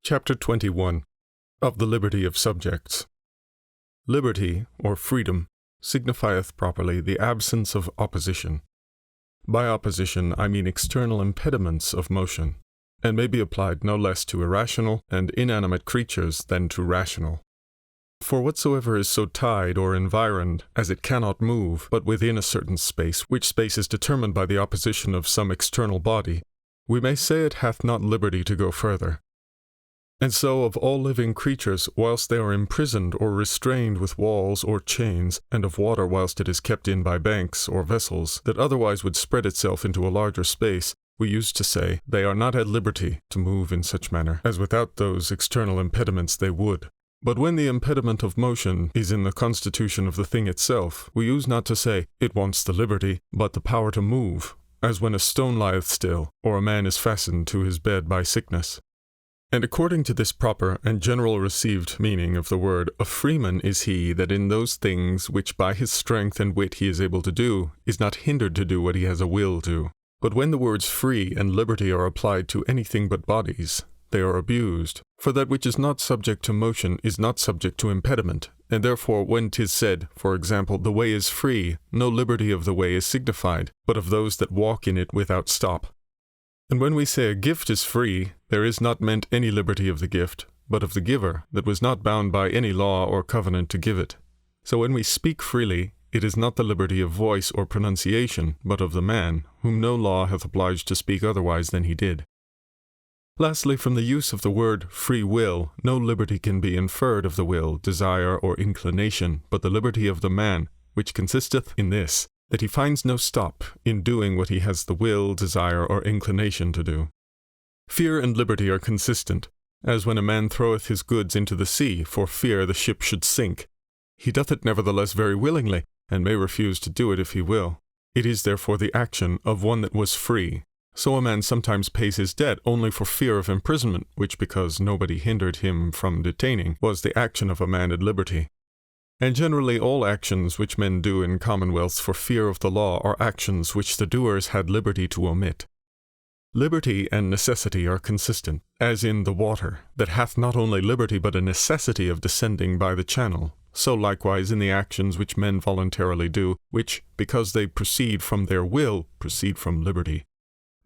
Chapter 21. Of the Liberty of Subjects. Liberty, or freedom, signifieth properly the absence of opposition. By opposition I mean external impediments of motion, and may be applied no less to irrational and inanimate creatures than to rational. For whatsoever is so tied or environed as it cannot move but within a certain space, which space is determined by the opposition of some external body, we may say it hath not liberty to go further. And so of all living creatures, whilst they are imprisoned or restrained with walls or chains, and of water whilst it is kept in by banks or vessels, that otherwise would spread itself into a larger space, we used to say, they are not at liberty to move in such manner, as without those external impediments they would. But when the impediment of motion is in the constitution of the thing itself, we use not to say, it wants the liberty, but the power to move, as when a stone lieth still, or a man is fastened to his bed by sickness. And according to this proper and general received meaning of the word, a freeman is he that in those things which by his strength and wit he is able to do, is not hindered to do what he has a will to. But when the words free and liberty are applied to anything but bodies, they are abused. For that which is not subject to motion is not subject to impediment, and therefore when 'tis said, for example, the way is free, no liberty of the way is signified, but of those that walk in it without stop. And when we say a gift is free, there is not meant any liberty of the gift, but of the giver, that was not bound by any law or covenant to give it. So when we speak freely, it is not the liberty of voice or pronunciation, but of the man, whom no law hath obliged to speak otherwise than he did. Lastly, from the use of the word free will, no liberty can be inferred of the will, desire, or inclination, but the liberty of the man, which consisteth in this, that he finds no stop in doing what he has the will, desire, or inclination to do. Fear and liberty are consistent, as when a man throweth his goods into the sea, for fear the ship should sink. He doth it nevertheless very willingly, and may refuse to do it if he will. It is therefore the action of one that was free. So a man sometimes pays his debt only for fear of imprisonment, which, because nobody hindered him from detaining, was the action of a man at liberty. And generally all actions which men do in commonwealths for fear of the law are actions which the doers had liberty to omit. Liberty and necessity are consistent, as in the water, that hath not only liberty but a necessity of descending by the channel, so likewise in the actions which men voluntarily do, which, because they proceed from their will, proceed from liberty.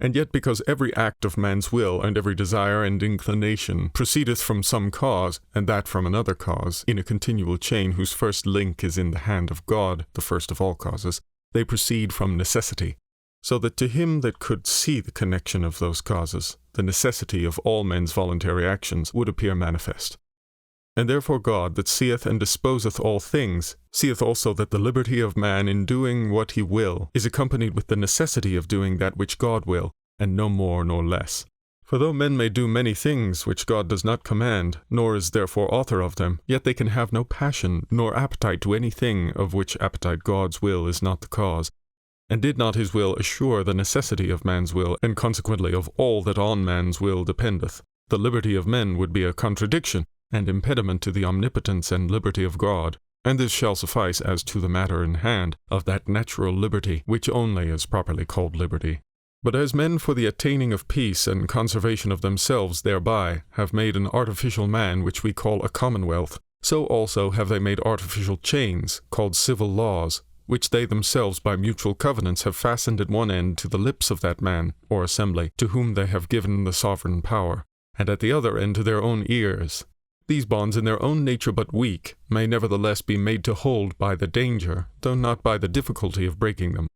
And yet because every act of man's will and every desire and inclination proceedeth from some cause, and that from another cause, in a continual chain whose first link is in the hand of God, the first of all causes, they proceed from necessity. So that to him that could see the connection of those causes, the necessity of all men's voluntary actions would appear manifest. And therefore God, that seeth and disposeth all things, seeth also that the liberty of man in doing what he will is accompanied with the necessity of doing that which God will, and no more nor less. For though men may do many things which God does not command, nor is therefore author of them, yet they can have no passion, nor appetite to any thing of which appetite God's will is not the cause. And did not his will assure the necessity of man's will, and consequently of all that on man's will dependeth, the liberty of men would be a contradiction, and impediment to the omnipotence and liberty of God, and this shall suffice as to the matter in hand, of that natural liberty, which only is properly called liberty. But as men for the attaining of peace and conservation of themselves thereby have made an artificial man which we call a commonwealth, so also have they made artificial chains, called civil laws, which they themselves by mutual covenants have fastened at one end to the lips of that man, or assembly, to whom they have given the sovereign power, and at the other end to their own ears. These bonds in their own nature but weak, may nevertheless be made to hold by the danger, though not by the difficulty of breaking them.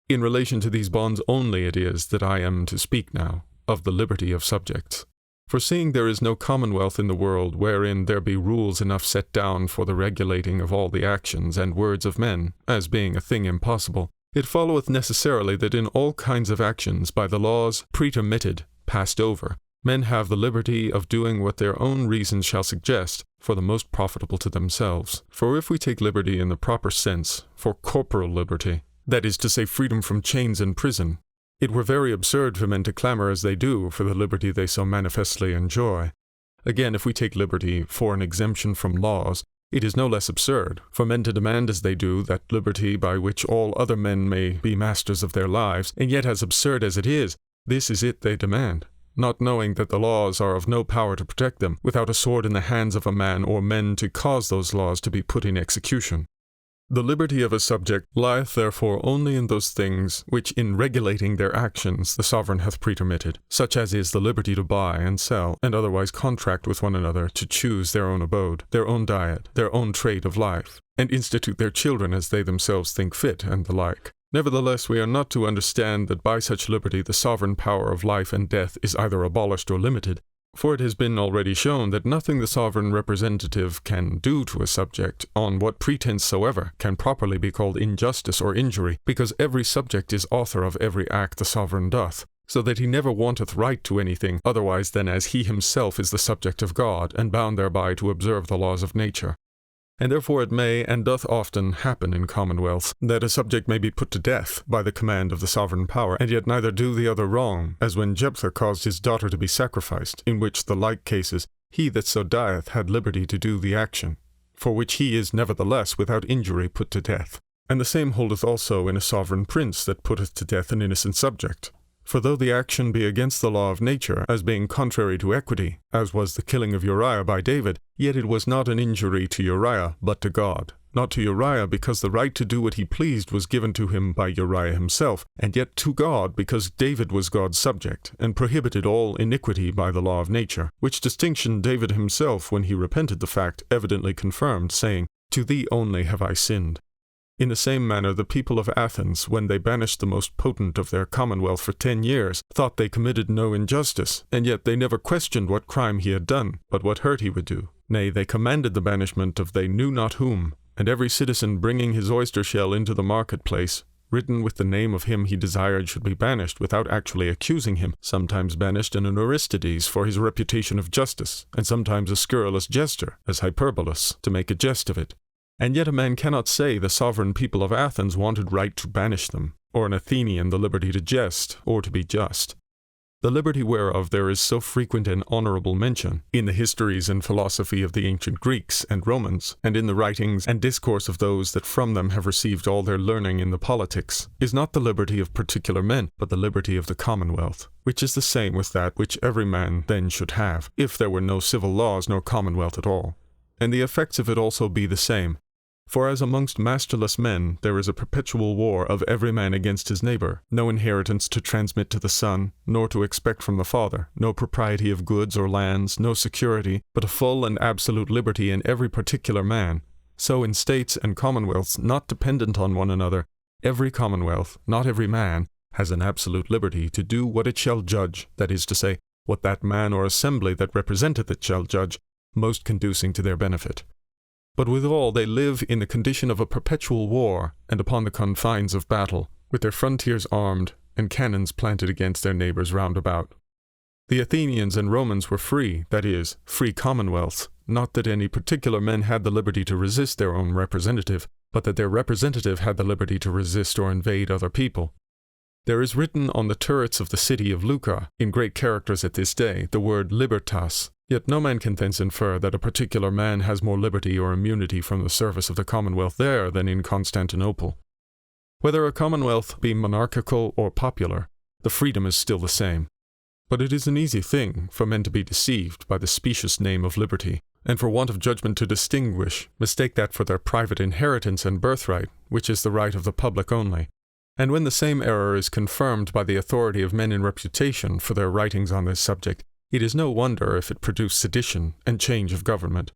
In relation to these bonds only it is that I am to speak now, of the liberty of subjects. For seeing there is no commonwealth in the world wherein there be rules enough set down for the regulating of all the actions and words of men, as being a thing impossible, it followeth necessarily that in all kinds of actions by the laws pretermitted, passed over, men have the liberty of doing what their own reason shall suggest, for the most profitable to themselves. For if we take liberty in the proper sense, for corporal liberty, that is to say freedom from chains and prison, it were very absurd for men to clamour as they do for the liberty they so manifestly enjoy. Again, if we take liberty for an exemption from laws, it is no less absurd for men to demand as they do that liberty by which all other men may be masters of their lives, and yet as absurd as it is, this is it they demand. not knowing that the laws are of no power to protect them, without a sword in the hands of a man or men to cause those laws to be put in execution. The liberty of a subject lieth therefore only in those things which in regulating their actions the sovereign hath pretermitted, such as is the liberty to buy and sell, and otherwise contract with one another to choose their own abode, their own diet, their own trade of life, and institute their children as they themselves think fit, and the like. Nevertheless, we are not to understand that by such liberty the sovereign power of life and death is either abolished or limited, for it has been already shown that nothing the sovereign representative can do to a subject, on what pretense soever, can properly be called injustice or injury, because every subject is author of every act the sovereign doth, so that he never wanteth right to anything otherwise than as he himself is the subject of God, and bound thereby to observe the laws of nature. And therefore it may, and doth often, happen in commonwealths, that a subject may be put to death by the command of the sovereign power, and yet neither do the other wrong, as when Jephthah caused his daughter to be sacrificed, in which the like cases he that so dieth had liberty to do the action, for which he is nevertheless without injury put to death. And the same holdeth also in a sovereign prince that putteth to death an innocent subject. For though the action be against the law of nature, as being contrary to equity, as was the killing of Uriah by David, yet it was not an injury to Uriah, but to God. Not to Uriah, because the right to do what he pleased was given to him by Uriah himself, and yet to God, because David was God's subject, and prohibited all iniquity by the law of nature, which distinction David himself, when he repented the fact, evidently confirmed, saying, "To thee only have I sinned." In the same manner the people of Athens, when they banished the most potent of their commonwealth for 10 years, thought they committed no injustice, and yet they never questioned what crime he had done, but what hurt he would do. Nay, they commanded the banishment of they knew not whom, and every citizen bringing his oyster shell into the marketplace, written with the name of him he desired should be banished without actually accusing him, sometimes banished an Aristides for his reputation of justice, and sometimes a scurrilous jester, as Hyperbolus, to make a jest of it. And yet a man cannot say the sovereign people of Athens wanted right to banish them, or an Athenian the liberty to jest, or to be just. The liberty whereof there is so frequent and honorable mention, in the histories and philosophy of the ancient Greeks and Romans, and in the writings and discourse of those that from them have received all their learning in the politics, is not the liberty of particular men, but the liberty of the commonwealth, which is the same with that which every man then should have, if there were no civil laws nor commonwealth at all. And the effects of it also be the same. For as amongst masterless men there is a perpetual war of every man against his neighbour, no inheritance to transmit to the son, nor to expect from the father, no propriety of goods or lands, no security, but a full and absolute liberty in every particular man, so in states and commonwealths not dependent on one another, every commonwealth, not every man, has an absolute liberty to do what it shall judge, that is to say, what that man or assembly that representeth it shall judge, most conducing to their benefit. But withal they live in the condition of a perpetual war, and upon the confines of battle, with their frontiers armed, and cannons planted against their neighbours round about. The Athenians and Romans were free, that is, free commonwealths, not that any particular men had the liberty to resist their own representative, but that their representative had the liberty to resist or invade other people. There is written on the turrets of the city of Lucca, in great characters at this day, the word libertas, yet no man can thence infer that a particular man has more liberty or immunity from the service of the commonwealth there than in Constantinople. Whether a commonwealth be monarchical or popular, the freedom is still the same. But it is an easy thing for men to be deceived by the specious name of liberty, and for want of judgment to distinguish, mistake that for their private inheritance and birthright, which is the right of the public only. And when the same error is confirmed by the authority of men in reputation for their writings on this subject, it is no wonder if it produce sedition and change of government.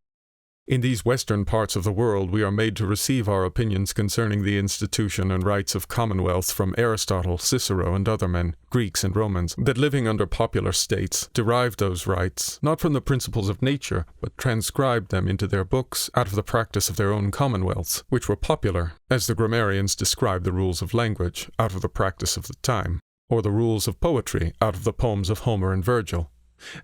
In these western parts of the world we are made to receive our opinions concerning the institution and rights of commonwealths from Aristotle, Cicero, and other men, Greeks and Romans, that living under popular states derived those rights, not from the principles of nature, but transcribed them into their books out of the practice of their own commonwealths, which were popular, as the grammarians describe the rules of language out of the practice of the time, or the rules of poetry out of the poems of Homer and Virgil.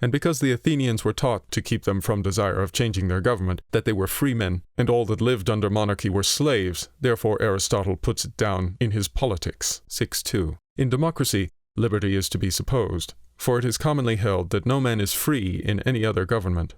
And because the Athenians were taught, to keep them from desire of changing their government, that they were free men, and all that lived under monarchy were slaves, therefore Aristotle puts it down in his Politics, 6.2. In democracy, liberty is to be supposed, for it is commonly held that no man is free in any other government.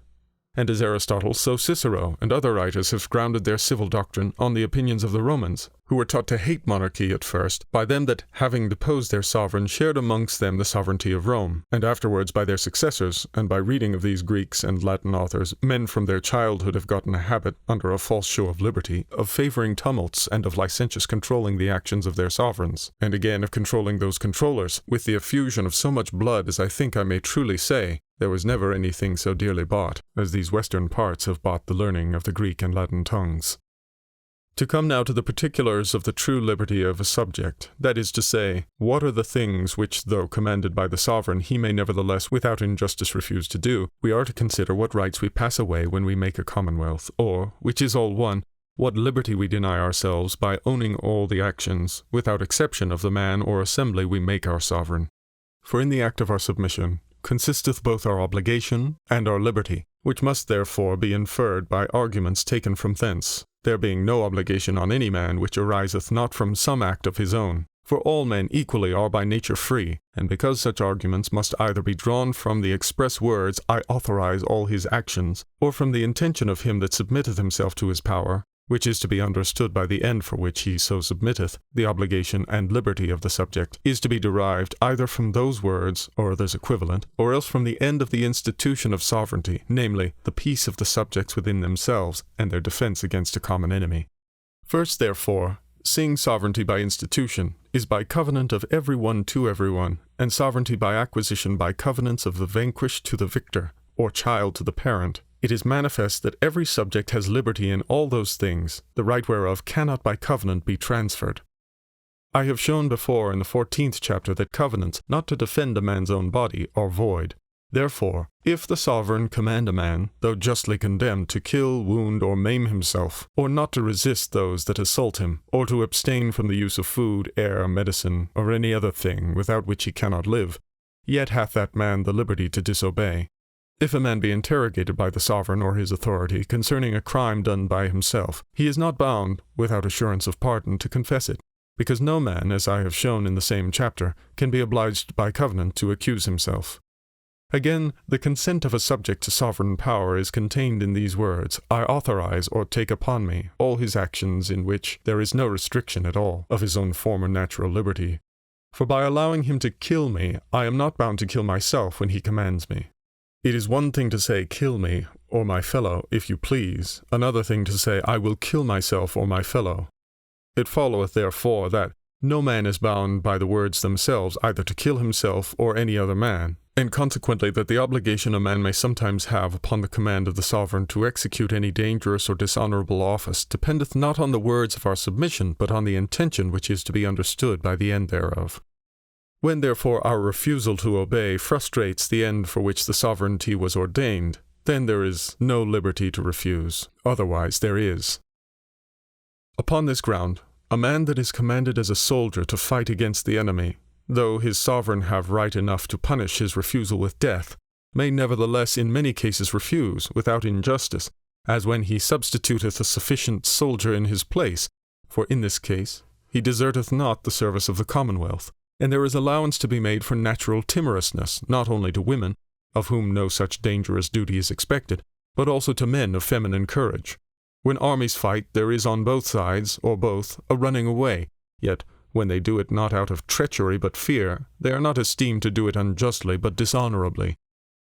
And as Aristotle, so Cicero and other writers have grounded their civil doctrine on the opinions of the Romans, who were taught to hate monarchy at first by them that, having deposed their sovereign, shared amongst them the sovereignty of Rome, and afterwards by their successors, and by reading of these Greeks and Latin authors, men from their childhood have gotten a habit, under a false show of liberty, of favouring tumults and of licentious controlling the actions of their sovereigns, and again of controlling those controllers, with the effusion of so much blood as I think I may truly say, there was never anything so dearly bought, as these western parts have bought the learning of the Greek and Latin tongues. To come now to the particulars of the true liberty of a subject, that is to say, what are the things which, though commanded by the sovereign, he may nevertheless without injustice refuse to do, we are to consider what rights we pass away when we make a commonwealth, or, which is all one, what liberty we deny ourselves by owning all the actions, without exception of the man or assembly we make our sovereign. For in the act of our submission consisteth both our obligation and our liberty, which must therefore be inferred by arguments taken from thence, there being no obligation on any man which ariseth not from some act of his own. For all men equally are by nature free, and because such arguments must either be drawn from the express words, I authorize all his actions, or from the intention of him that submitteth himself to his power, which is to be understood by the end for which he so submitteth, the obligation and liberty of the subject, is to be derived either from those words, or others equivalent, or else from the end of the institution of sovereignty, namely, the peace of the subjects within themselves, and their defence against a common enemy. First, therefore, seeing sovereignty by institution is by covenant of every one to every one, and sovereignty by acquisition by covenants of the vanquished to the victor, or child to the parent, it is manifest that every subject has liberty in all those things, the right whereof cannot by covenant be transferred. I have shown before in the 14th chapter that covenants, not to defend a man's own body, are void. Therefore, if the sovereign command a man, though justly condemned, to kill, wound, or maim himself, or not to resist those that assault him, or to abstain from the use of food, air, medicine, or any other thing without which he cannot live, yet hath that man the liberty to disobey. If a man be interrogated by the sovereign or his authority concerning a crime done by himself, he is not bound, without assurance of pardon, to confess it, because no man, as I have shown in the same chapter, can be obliged by covenant to accuse himself. Again, the consent of a subject to sovereign power is contained in these words, I authorize or take upon me all his actions in which there is no restriction at all of his own former natural liberty. For by allowing him to kill me, I am not bound to kill myself when he commands me. It is one thing to say, kill me, or my fellow, if you please, another thing to say, I will kill myself or my fellow. It followeth therefore that no man is bound by the words themselves either to kill himself or any other man, and consequently that the obligation a man may sometimes have upon the command of the sovereign to execute any dangerous or dishonourable office dependeth not on the words of our submission, but on the intention which is to be understood by the end thereof. When therefore our refusal to obey frustrates the end for which the sovereignty was ordained, then there is no liberty to refuse, otherwise there is. Upon this ground, a man that is commanded as a soldier to fight against the enemy, though his sovereign have right enough to punish his refusal with death, may nevertheless in many cases refuse, without injustice, as when he substituteth a sufficient soldier in his place, for in this case he deserteth not the service of the commonwealth. And there is allowance to be made for natural timorousness, not only to women, of whom no such dangerous duty is expected, but also to men of feminine courage. When armies fight, there is on both sides, or both, a running away, yet when they do it not out of treachery but fear, they are not esteemed to do it unjustly but dishonourably.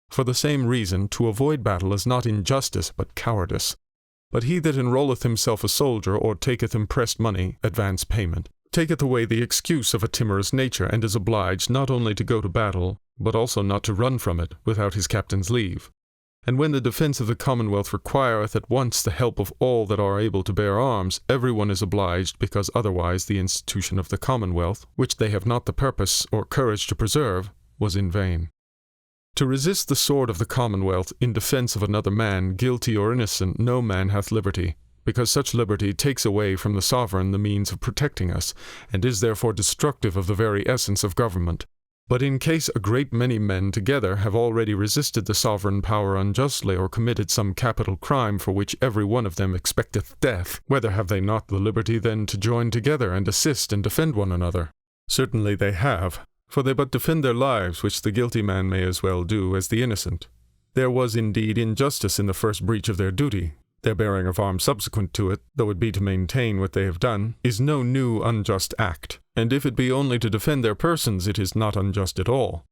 For the same reason, to avoid battle is not injustice but cowardice. But he that enrolleth himself a soldier, or taketh impressed money, advance payment, taketh away the excuse of a timorous nature, and is obliged not only to go to battle, but also not to run from it, without his captain's leave. And when the defence of the commonwealth requireth at once the help of all that are able to bear arms, every one is obliged, because otherwise the institution of the commonwealth, which they have not the purpose or courage to preserve, was in vain. To resist the sword of the commonwealth in defence of another man, guilty or innocent, no man hath liberty, because such liberty takes away from the sovereign the means of protecting us, and is therefore destructive of the very essence of government. But in case a great many men together have already resisted the sovereign power unjustly, or committed some capital crime for which every one of them expecteth death, whether have they not the liberty then to join together and assist and defend one another? Certainly they have, for they but defend their lives, which the guilty man may as well do as the innocent. There was indeed injustice in the first breach of their duty. Their bearing of arms subsequent to it, though it be to maintain what they have done, is no new unjust act, and if it be only to defend their persons, it is not unjust at all.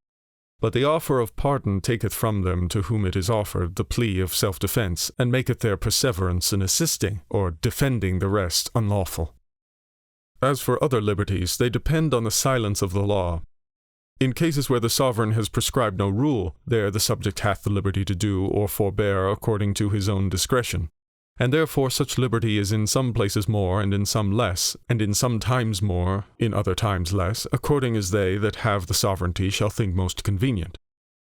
But the offer of pardon taketh from them to whom it is offered the plea of self-defense, and maketh their perseverance in assisting, or defending the rest unlawful. As for other liberties, they depend on the silence of the law. In cases where the sovereign has prescribed no rule, there the subject hath the liberty to do or forbear according to his own discretion. And therefore such liberty is in some places more, and in some less, and in some times more, in other times less, according as they that have the sovereignty shall think most convenient.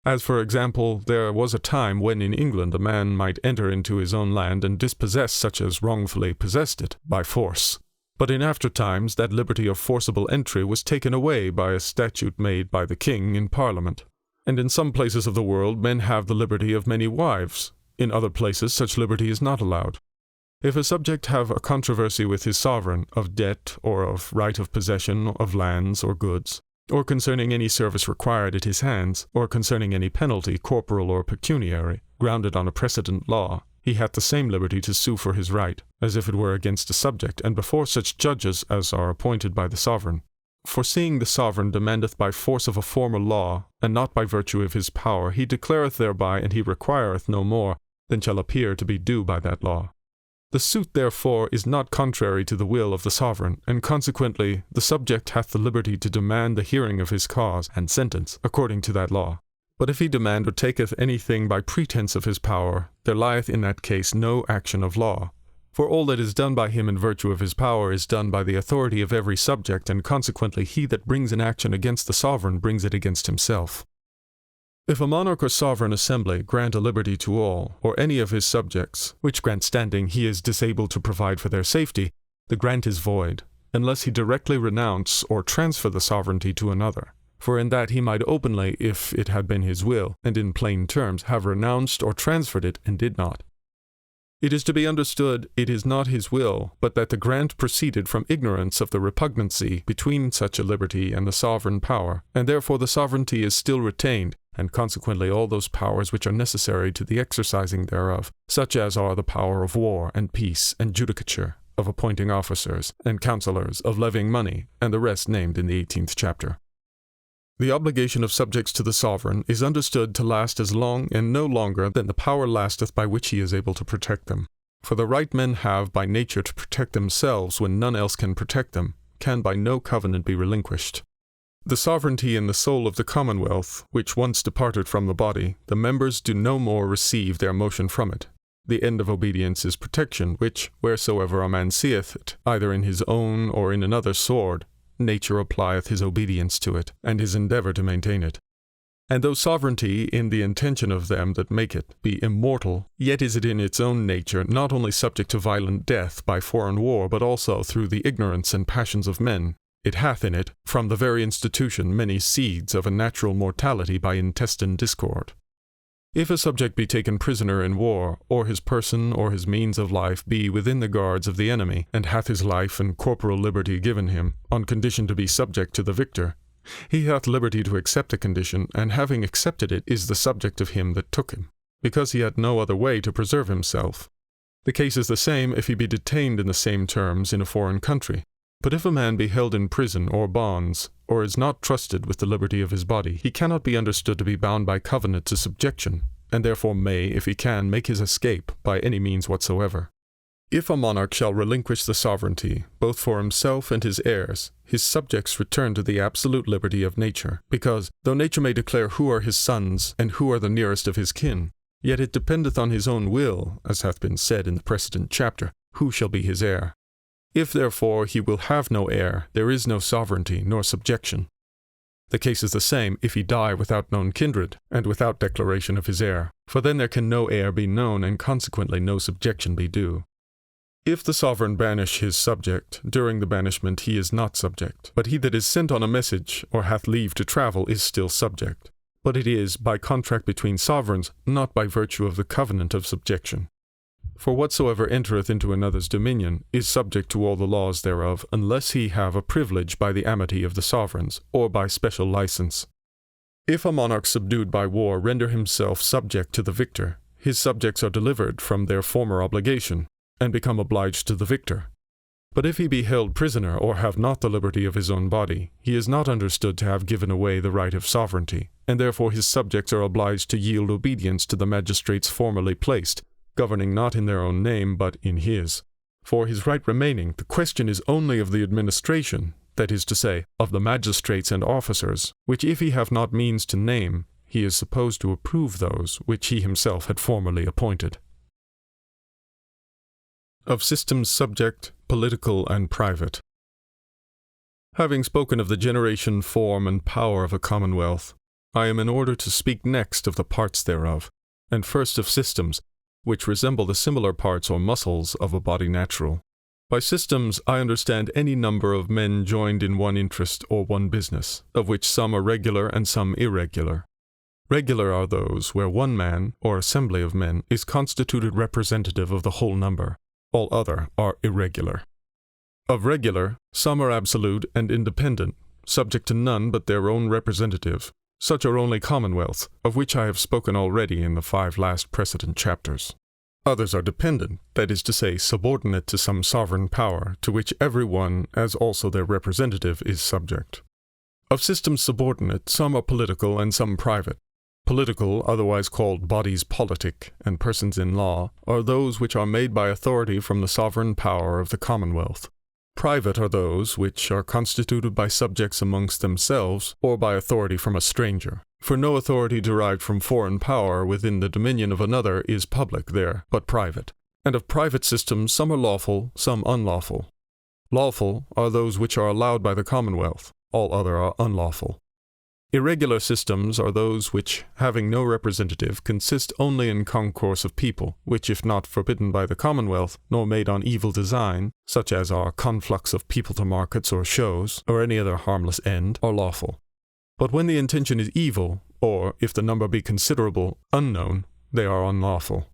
As for example, there was a time when in England a man might enter into his own land and dispossess such as wrongfully possessed it, by force. But in after times that liberty of forcible entry was taken away by a statute made by the king in Parliament. And in some places of the world men have the liberty of many wives. In other places such liberty is not allowed. If a subject have a controversy with his sovereign, of debt, or of right of possession of lands or goods, or concerning any service required at his hands, or concerning any penalty, corporal or pecuniary, grounded on a precedent law, he hath the same liberty to sue for his right, as if it were against a subject, and before such judges as are appointed by the sovereign. For seeing the sovereign demandeth by force of a former law, and not by virtue of his power, he declareth thereby, and he requireth no more than shall appear to be due by that law. The suit therefore is not contrary to the will of the sovereign, and consequently the subject hath the liberty to demand the hearing of his cause and sentence according to that law. But if he demand or taketh anything by pretence of his power, there lieth in that case no action of law. For all that is done by him in virtue of his power is done by the authority of every subject, and consequently he that brings an action against the sovereign brings it against himself. If a monarch or sovereign assembly grant a liberty to all, or any of his subjects, which grant standing he is disabled to provide for their safety, the grant is void, unless he directly renounce or transfer the sovereignty to another. For in that he might openly, if it had been his will, and in plain terms, have renounced or transferred it, and did not. It is to be understood, it is not his will, but that the grant proceeded from ignorance of the repugnancy between such a liberty and the sovereign power, and therefore the sovereignty is still retained, and consequently all those powers which are necessary to the exercising thereof, such as are the power of war and peace and judicature, of appointing officers and councillors, of levying money, and the rest named in the 18th chapter. The obligation of subjects to the sovereign is understood to last as long and no longer than the power lasteth by which he is able to protect them. For the right men have by nature to protect themselves when none else can protect them, can by no covenant be relinquished. The sovereignty in the soul of the commonwealth, which once departed from the body, the members do no more receive their motion from it. The end of obedience is protection, which, wheresoever a man seeth it, either in his own or in another's sword, nature applieth his obedience to it, and his endeavour to maintain it. And though sovereignty, in the intention of them that make it, be immortal, yet is it in its own nature not only subject to violent death by foreign war, but also through the ignorance and passions of men. It hath in it, from the very institution, many seeds of a natural mortality by intestine discord. If a subject be taken prisoner in war, or his person or his means of life be within the guards of the enemy, and hath his life and corporal liberty given him, on condition to be subject to the victor, he hath liberty to accept the condition, and having accepted it is the subject of him that took him, because he had no other way to preserve himself. The case is the same if he be detained in the same terms in a foreign country. But if a man be held in prison or bonds, or is not trusted with the liberty of his body, he cannot be understood to be bound by covenant to subjection, and therefore may, if he can, make his escape by any means whatsoever. If a monarch shall relinquish the sovereignty, both for himself and his heirs, his subjects return to the absolute liberty of nature, because, though nature may declare who are his sons, and who are the nearest of his kin, yet it dependeth on his own will, as hath been said in the precedent chapter, who shall be his heir. If therefore he will have no heir, there is no sovereignty nor subjection. The case is the same if he die without known kindred, and without declaration of his heir, for then there can no heir be known, and consequently no subjection be due. If the sovereign banish his subject, during the banishment he is not subject, but he that is sent on a message, or hath leave to travel, is still subject. But it is by contract between sovereigns, not by virtue of the covenant of subjection. For whatsoever entereth into another's dominion is subject to all the laws thereof, unless he have a privilege by the amity of the sovereigns, or by special license. If a monarch subdued by war render himself subject to the victor, his subjects are delivered from their former obligation, and become obliged to the victor. But if he be held prisoner or have not the liberty of his own body, he is not understood to have given away the right of sovereignty, and therefore his subjects are obliged to yield obedience to the magistrates formerly placed, governing not in their own name but in his. For his right remaining, the question is only of the administration, that is to say, of the magistrates and officers, which if he have not means to name, he is supposed to approve those which he himself had formerly appointed. Of systems subject, political, and private. Having spoken of the generation, form, and power of a commonwealth, I am in order to speak next of the parts thereof, and first of systems, which resemble the similar parts or muscles of a body natural. By systems I understand any number of men joined in one interest or one business, of which some are regular and some irregular. Regular are those where one man, or assembly of men, is constituted representative of the whole number. All other are irregular. Of regular, some are absolute and independent, subject to none but their own representative. Such are only commonwealths, of which I have spoken already in the 5 last precedent chapters. Others are dependent, that is to say, subordinate to some sovereign power, to which every one, as also their representative, is subject. Of systems subordinate, some are political and some private. Political, otherwise called bodies politic, and persons in law, are those which are made by authority from the sovereign power of the commonwealth. Private are those which are constituted by subjects amongst themselves, or by authority from a stranger. For no authority derived from foreign power within the dominion of another is public there, but private. And of private systems some are lawful, some unlawful. Lawful are those which are allowed by the commonwealth, all other are unlawful. Irregular systems are those which, having no representative, consist only in concourse of people, which if not forbidden by the commonwealth, nor made on evil design, such as are conflux of people to markets or shows, or any other harmless end, are lawful. But when the intention is evil, or, if the number be considerable, unknown, they are unlawful.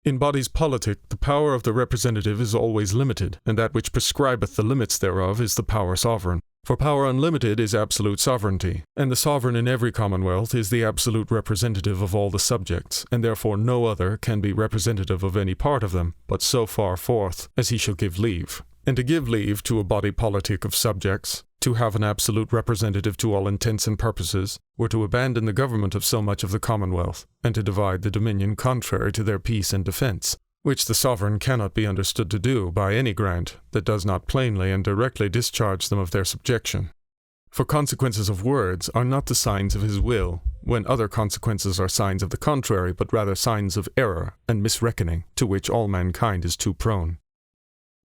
In bodies politic, the power of the representative is always limited, and that which prescribeth the limits thereof is the power sovereign. For power unlimited is absolute sovereignty, and the sovereign in every commonwealth is the absolute representative of all the subjects, and therefore no other can be representative of any part of them, but so far forth as he shall give leave. And to give leave to a body politic of subjects, to have an absolute representative to all intents and purposes, were to abandon the government of so much of the commonwealth, and to divide the dominion contrary to their peace and defence, which the sovereign cannot be understood to do by any grant that does not plainly and directly discharge them of their subjection. For consequences of words are not the signs of his will, when other consequences are signs of the contrary, but rather signs of error and misreckoning, to which all mankind is too prone.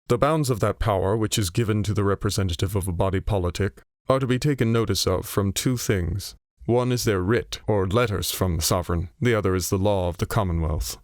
The bounds of that power which is given to the representative of a body politic are to be taken notice of from 2 things. One is their writ, or letters from the sovereign, the other is the law of the commonwealth.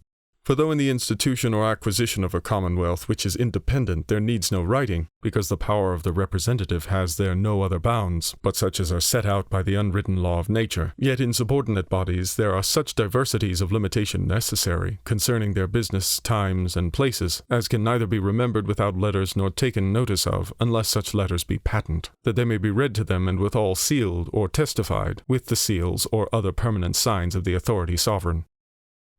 For though in the institution or acquisition of a commonwealth which is independent there needs no writing, because the power of the representative has there no other bounds, but such as are set out by the unwritten law of nature, yet in subordinate bodies there are such diversities of limitation necessary, concerning their business, times, and places, as can neither be remembered without letters nor taken notice of, unless such letters be patent, that they may be read to them and withal sealed or testified, with the seals or other permanent signs of the authority sovereign.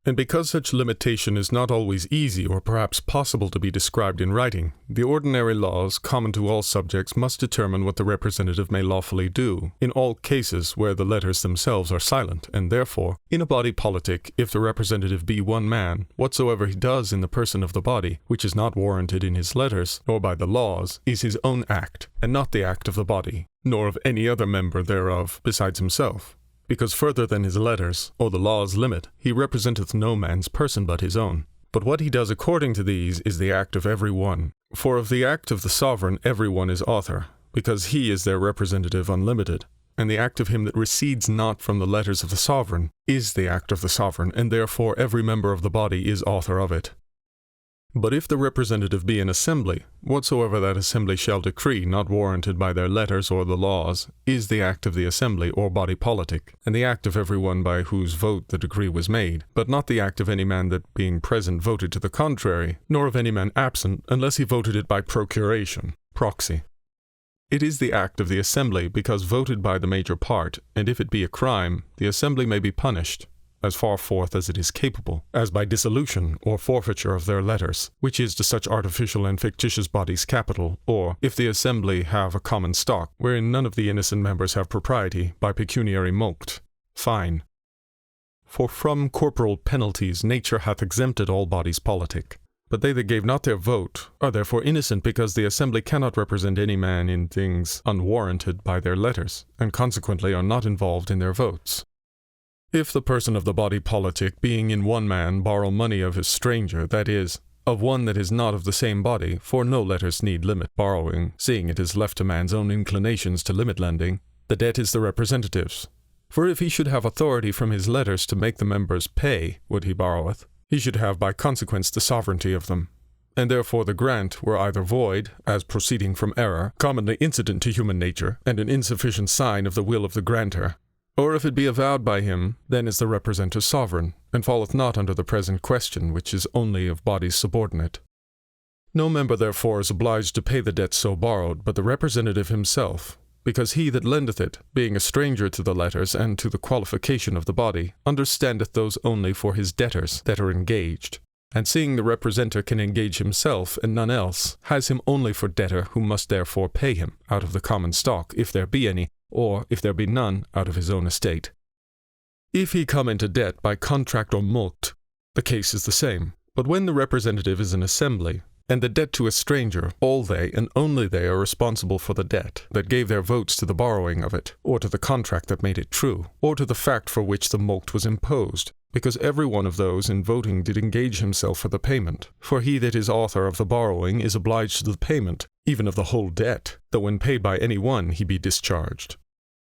And because such limitation is not always easy or perhaps possible to be described in writing, the ordinary laws common to all subjects must determine what the representative may lawfully do, in all cases where the letters themselves are silent, and therefore, in a body politic, if the representative be one man, whatsoever he does in the person of the body, which is not warranted in his letters, nor by the laws, is his own act, and not the act of the body, nor of any other member thereof, besides himself. Because further than his letters, or the law's limit, he representeth no man's person but his own. But what he does according to these is the act of every one. For of the act of the sovereign every one is author, because he is their representative unlimited. And the act of him that recedes not from the letters of the sovereign is the act of the sovereign, and therefore every member of the body is author of it. But if the representative be an assembly, whatsoever that assembly shall decree, not warranted by their letters or the laws, is the act of the assembly or body politic, and the act of every one by whose vote the decree was made, but not the act of any man that being present voted to the contrary, nor of any man absent, unless he voted it by procuration, proxy. It is the act of the assembly because voted by the major part, and if it be a crime, the assembly may be punished, as far forth as it is capable, as by dissolution or forfeiture of their letters, which is to such artificial and fictitious bodies capital, or, if the assembly have a common stock, wherein none of the innocent members have propriety, by pecuniary mulct, fine. For from corporal penalties nature hath exempted all bodies politic. But they that gave not their vote are therefore innocent, because the assembly cannot represent any man in things unwarranted by their letters, and consequently are not involved in their votes. If the person of the body politic, being in one man, borrow money of his stranger, that is, of one that is not of the same body, for no letters need limit borrowing, seeing it is left to man's own inclinations to limit lending, the debt is the representative's. For if he should have authority from his letters to make the members pay what he borroweth, he should have by consequence the sovereignty of them, and therefore the grant were either void, as proceeding from error, commonly incident to human nature, and an insufficient sign of the will of the grantor, or if it be avowed by him, then is the representer sovereign, and falleth not under the present question, which is only of bodies subordinate. No member therefore is obliged to pay the debt so borrowed, but the representative himself, because he that lendeth it, being a stranger to the letters and to the qualification of the body, understandeth those only for his debtors that are engaged, and seeing the representer can engage himself and none else, has him only for debtor, who must therefore pay him out of the common stock, if there be any, or, if there be none, out of his own estate. If he come into debt by contract or mulct, the case is the same, but when the representative is an assembly, and the debt to a stranger, all they and only they are responsible for the debt that gave their votes to the borrowing of it, or to the contract that made it true, or to the fact for which the mulct was imposed, because every one of those in voting did engage himself for the payment. For he that is author of the borrowing is obliged to the payment, even of the whole debt, though when paid by any one he be discharged.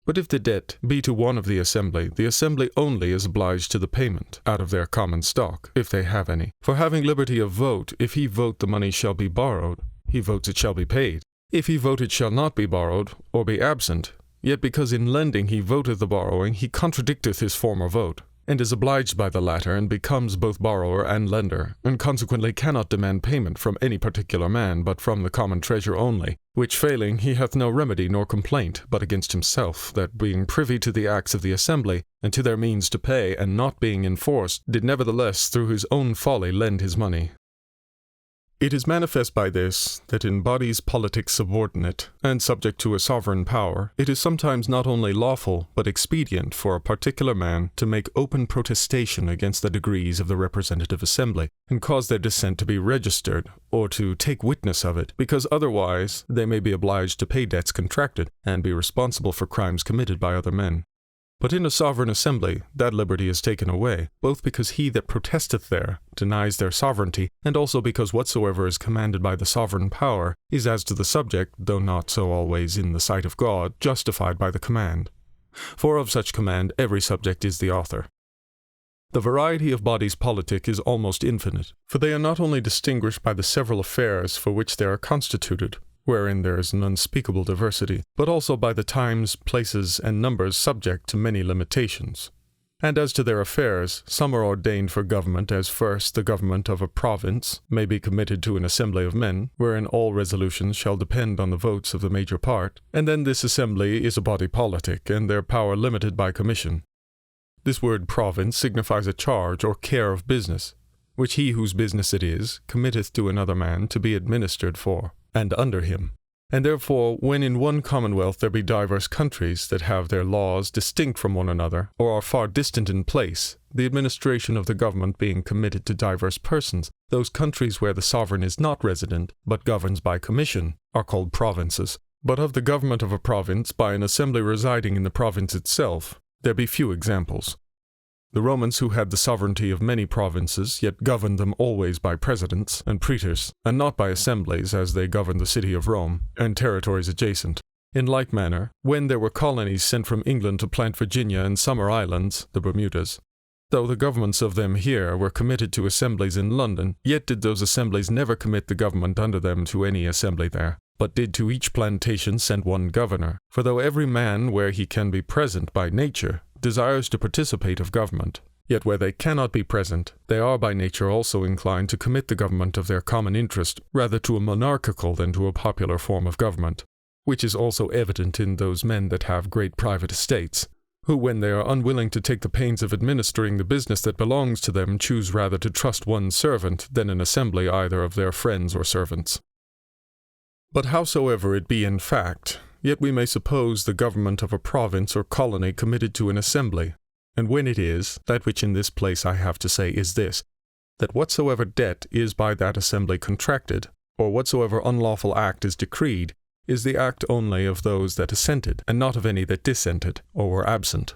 But if the debt be to one of the assembly only is obliged to the payment, out of their common stock, if they have any. For having liberty of vote, if he vote the money shall be borrowed, he votes it shall be paid. If he vote it shall not be borrowed, or be absent, yet because in lending he voteth the borrowing, he contradicteth his former vote, and is obliged by the latter, and becomes both borrower and lender, and consequently cannot demand payment from any particular man, but from the common treasure only, which failing he hath no remedy nor complaint, but against himself, that being privy to the acts of the assembly, and to their means to pay, and not being enforced, did nevertheless through his own folly lend his money. It is manifest by this, that in bodies politic subordinate, and subject to a sovereign power, it is sometimes not only lawful, but expedient for a particular man to make open protestation against the degrees of the representative assembly, and cause their dissent to be registered, or to take witness of it, because otherwise they may be obliged to pay debts contracted, and be responsible for crimes committed by other men. But in a sovereign assembly that liberty is taken away, both because he that protesteth there denies their sovereignty, and also because whatsoever is commanded by the sovereign power is as to the subject, though not so always in the sight of God, justified by the command. For of such command every subject is the author. The variety of bodies politic is almost infinite, for they are not only distinguished by the several affairs for which they are constituted, wherein there is an unspeakable diversity, but also by the times, places, and numbers subject to many limitations. And as to their affairs, some are ordained for government, as first the government of a province may be committed to an assembly of men, wherein all resolutions shall depend on the votes of the major part, and then this assembly is a body politic, and their power limited by commission. This word province signifies a charge or care of business, which he whose business it is committeth to another man to be administered for, and under him. And therefore, when in one commonwealth there be divers countries that have their laws distinct from one another, or are far distant in place, the administration of the government being committed to divers persons, those countries where the sovereign is not resident, but governs by commission, are called provinces. But of the government of a province by an assembly residing in the province itself, there be few examples. The Romans, who had the sovereignty of many provinces, yet governed them always by presidents and praetors, and not by assemblies, as they governed the city of Rome, and territories adjacent. In like manner, when there were colonies sent from England to plant Virginia and summer islands, the Bermudas, though the governments of them here were committed to assemblies in London, yet did those assemblies never commit the government under them to any assembly there, but did to each plantation send one governor. For though every man where he can be present by nature desires to participate of government, yet where they cannot be present, they are by nature also inclined to commit the government of their common interest rather to a monarchical than to a popular form of government. which is also evident in those men that have great private estates, who when they are unwilling to take the pains of administering the business that belongs to them choose rather to trust one servant than an assembly either of their friends or servants. But howsoever it be in fact, yet we may suppose the government of a province or colony committed to an assembly, and when it is, that which in this place I have to say is this, that whatsoever debt is by that assembly contracted, or whatsoever unlawful act is decreed, is the act only of those that assented, and not of any that dissented, or were absent,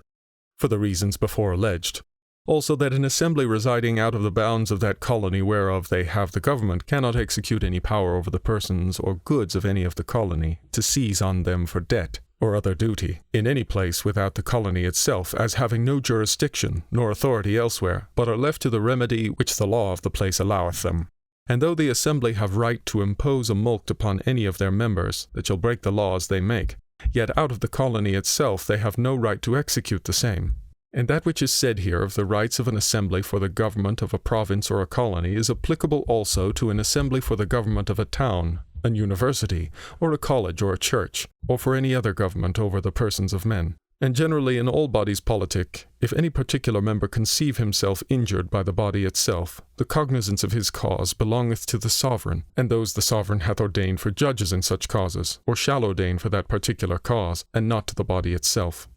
for the reasons before alleged. Also that an assembly residing out of the bounds of that colony whereof they have the government cannot execute any power over the persons or goods of any of the colony, to seize on them for debt, or other duty, in any place without the colony itself, as having no jurisdiction, nor authority elsewhere, but are left to the remedy which the law of the place alloweth them. And though the assembly have right to impose a mulct upon any of their members, that shall break the laws they make, yet out of the colony itself they have no right to execute the same. And that which is said here of the rights of an assembly for the government of a province or a colony is applicable also to an assembly for the government of a town, an university, or a college or a church, or for any other government over the persons of men. And generally in all bodies politic, if any particular member conceive himself injured by the body itself, the cognizance of his cause belongeth to the sovereign, and those the sovereign hath ordained for judges in such causes, or shall ordain for that particular cause, and not to the body itself.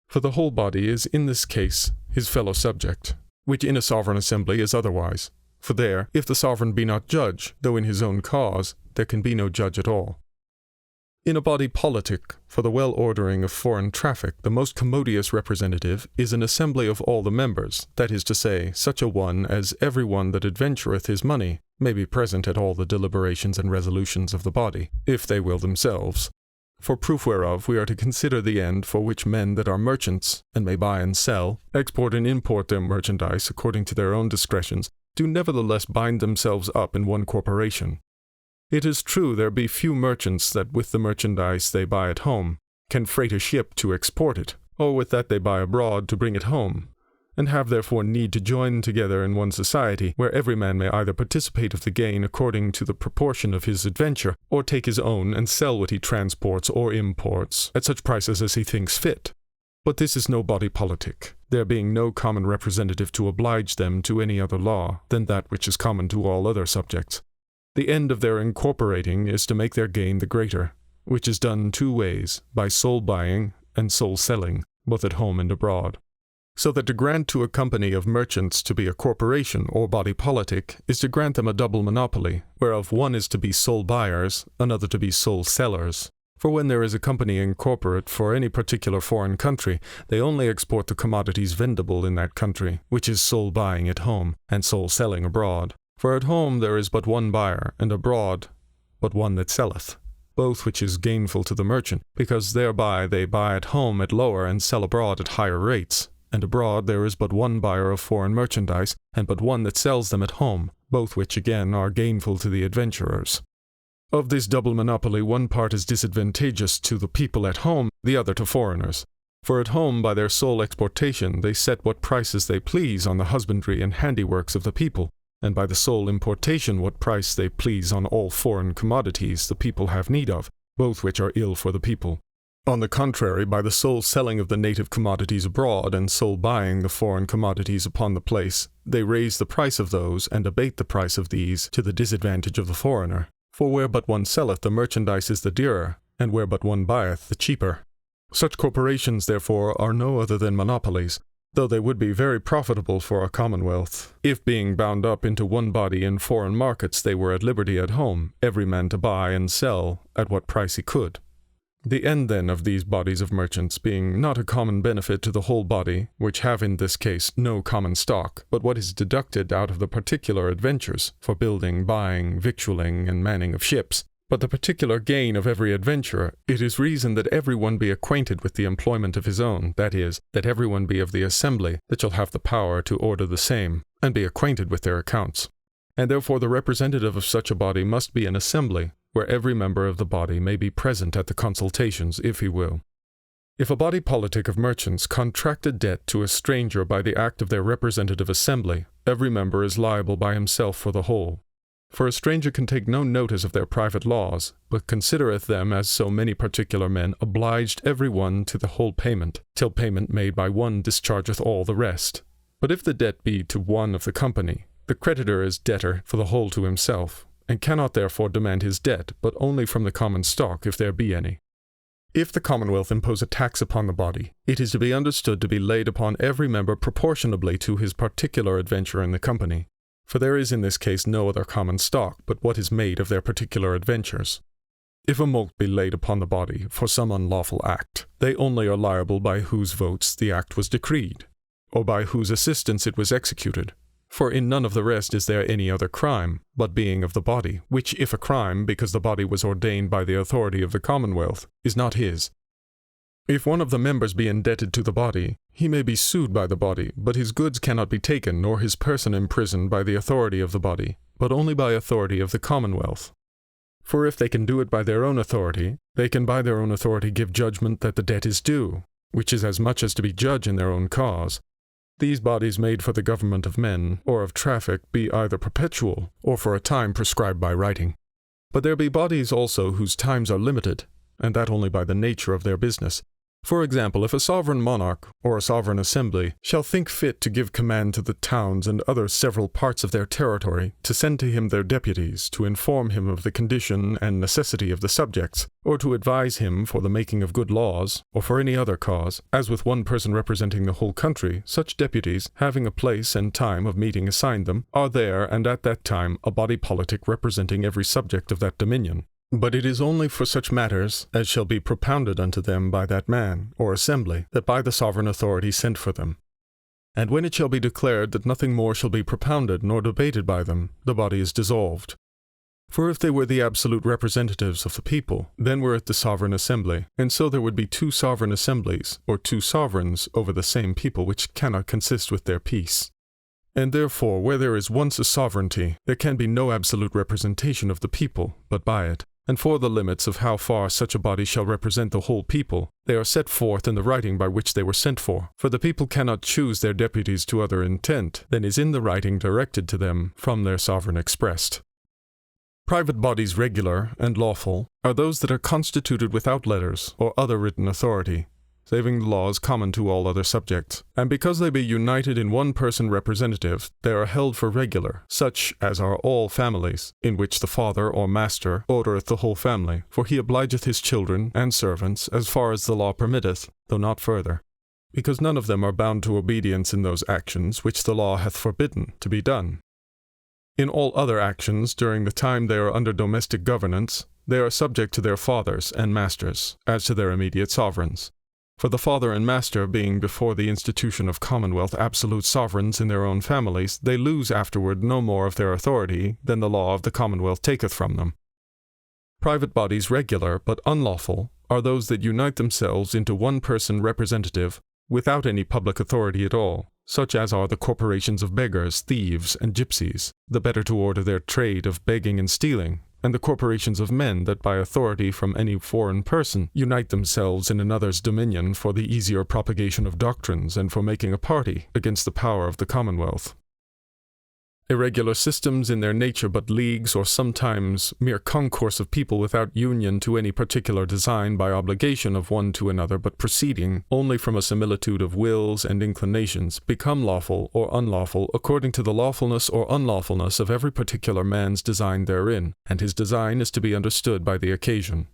For the whole body is in this case his fellow subject, which in a sovereign assembly is otherwise. For there, if the sovereign be not judge, though in his own cause, there can be no judge at all. In a body politic, for the well-ordering of foreign traffic, the most commodious representative is an assembly of all the members, that is to say, such a one as every one that adventureth his money may be present at all the deliberations and resolutions of the body, if they will themselves. For proof whereof we are to consider the end for which men that are merchants, and may buy and sell, export and import their merchandise according to their own discretions, do nevertheless bind themselves up in one corporation. It is true there be few merchants that with the merchandise they buy at home can freight a ship to export it, or with that they buy abroad to bring it home, and have therefore need to join together in one society, where every man may either participate of the gain according to the proportion of his adventure, or take his own and sell what he transports or imports at such prices as he thinks fit. But this is no body politic, there being no common representative to oblige them to any other law than that which is common to all other subjects. The end of their incorporating is to make their gain the greater, which is done two ways, by soul buying and soul selling, both at home and abroad. So that to grant to a company of merchants to be a corporation or body politic is to grant them a double monopoly, whereof one is to be sole buyers, another to be sole sellers. For when there is a company incorporate for any particular foreign country, they only export the commodities vendible in that country, which is sole buying at home, and sole selling abroad. For at home there is but one buyer, and abroad but one that selleth, both which is gainful to the merchant, because thereby they buy at home at lower and sell abroad at higher rates. And abroad there is but one buyer of foreign merchandise, and but one that sells them at home, both which again are gainful to the adventurers. Of this double monopoly one part is disadvantageous to the people at home, the other to foreigners. For at home by their sole exportation they set what prices they please on the husbandry and handiworks of the people, and by the sole importation what price they please on all foreign commodities the people have need of, both which are ill for the people. On the contrary, by the sole selling of the native commodities abroad, and sole buying the foreign commodities upon the place, they raise the price of those, and abate the price of these, to the disadvantage of the foreigner. For where but one selleth, the merchandise is the dearer, and where but one buyeth, the cheaper. Such corporations, therefore, are no other than monopolies, though they would be very profitable for a commonwealth, if being bound up into one body in foreign markets they were at liberty at home, every man to buy and sell at what price he could. The end then of these bodies of merchants being not a common benefit to the whole body, which have in this case no common stock, but what is deducted out of the particular adventures, for building, buying, victualling, and manning of ships, but the particular gain of every adventurer, it is reason that every one be acquainted with the employment of his own, that is, that every one be of the assembly that shall have the power to order the same, and be acquainted with their accounts. And therefore the representative of such a body must be an assembly, where every member of the body may be present at the consultations, if he will. If a body politic of merchants contract a debt to a stranger by the act of their representative assembly, every member is liable by himself for the whole. For a stranger can take no notice of their private laws, but considereth them as so many particular men obliged every one to the whole payment, till payment made by one dischargeth all the rest. But if the debt be to one of the company, the creditor is debtor for the whole to himself, and cannot therefore demand his debt, but only from the common stock, if there be any. If the Commonwealth impose a tax upon the body, it is to be understood to be laid upon every member proportionably to his particular adventure in the company. For there is in this case no other common stock but what is made of their particular adventures. If a mulct be laid upon the body for some unlawful act, they only are liable by whose votes the act was decreed, or by whose assistance it was executed. For in none of the rest is there any other crime, but being of the body, which if a crime, because the body was ordained by the authority of the Commonwealth, is not his. If one of the members be indebted to the body, he may be sued by the body, but his goods cannot be taken, nor his person imprisoned by the authority of the body, but only by authority of the Commonwealth. For if they can do it by their own authority, they can by their own authority give judgment that the debt is due, which is as much as to be judge in their own cause. These bodies made for the government of men, or of traffic, be either perpetual, or for a time prescribed by writing. But there be bodies also whose times are limited, and that only by the nature of their business. For example, if a sovereign monarch, or a sovereign assembly, shall think fit to give command to the towns and other several parts of their territory, to send to him their deputies, to inform him of the condition and necessity of the subjects, or to advise him for the making of good laws, or for any other cause, as with one person representing the whole country, such deputies, having a place and time of meeting assigned them, are there and at that time a body politic representing every subject of that dominion. But it is only for such matters as shall be propounded unto them by that man, or assembly, that by the sovereign authority sent for them. And when it shall be declared that nothing more shall be propounded nor debated by them, the body is dissolved. For if they were the absolute representatives of the people, then were it the sovereign assembly, and so there would be two sovereign assemblies, or two sovereigns over the same people, which cannot consist with their peace. And therefore, where there is once a sovereignty, there can be no absolute representation of the people, but by it. And for the limits of how far such a body shall represent the whole people, they are set forth in the writing by which they were sent for. For the people cannot choose their deputies to other intent than is in the writing directed to them from their sovereign expressed. Private bodies regular and lawful are those that are constituted without letters or other written authority, saving the laws common to all other subjects. And because they be united in one person representative, they are held for regular, such as are all families, in which the father or master ordereth the whole family, for he obligeth his children and servants as far as the law permitteth, though not further. Because none of them are bound to obedience in those actions which the law hath forbidden to be done. In all other actions, during the time they are under domestic governance, they are subject to their fathers and masters, as to their immediate sovereigns. For the father and master being before the institution of commonwealth absolute sovereigns in their own families, they lose afterward no more of their authority than the law of the commonwealth taketh from them. Private bodies regular but unlawful are those that unite themselves into one person representative without any public authority at all, such as are the corporations of beggars, thieves, and gypsies, the better to order their trade of begging and stealing, and the corporations of men that by authority from any foreign person unite themselves in another's dominion for the easier propagation of doctrines and for making a party against the power of the commonwealth. Irregular systems in their nature but leagues or sometimes mere concourse of people without union to any particular design by obligation of one to another but proceeding only from a similitude of wills and inclinations, become lawful or unlawful according to the lawfulness or unlawfulness of every particular man's design therein, and his design is to be understood by the occasion.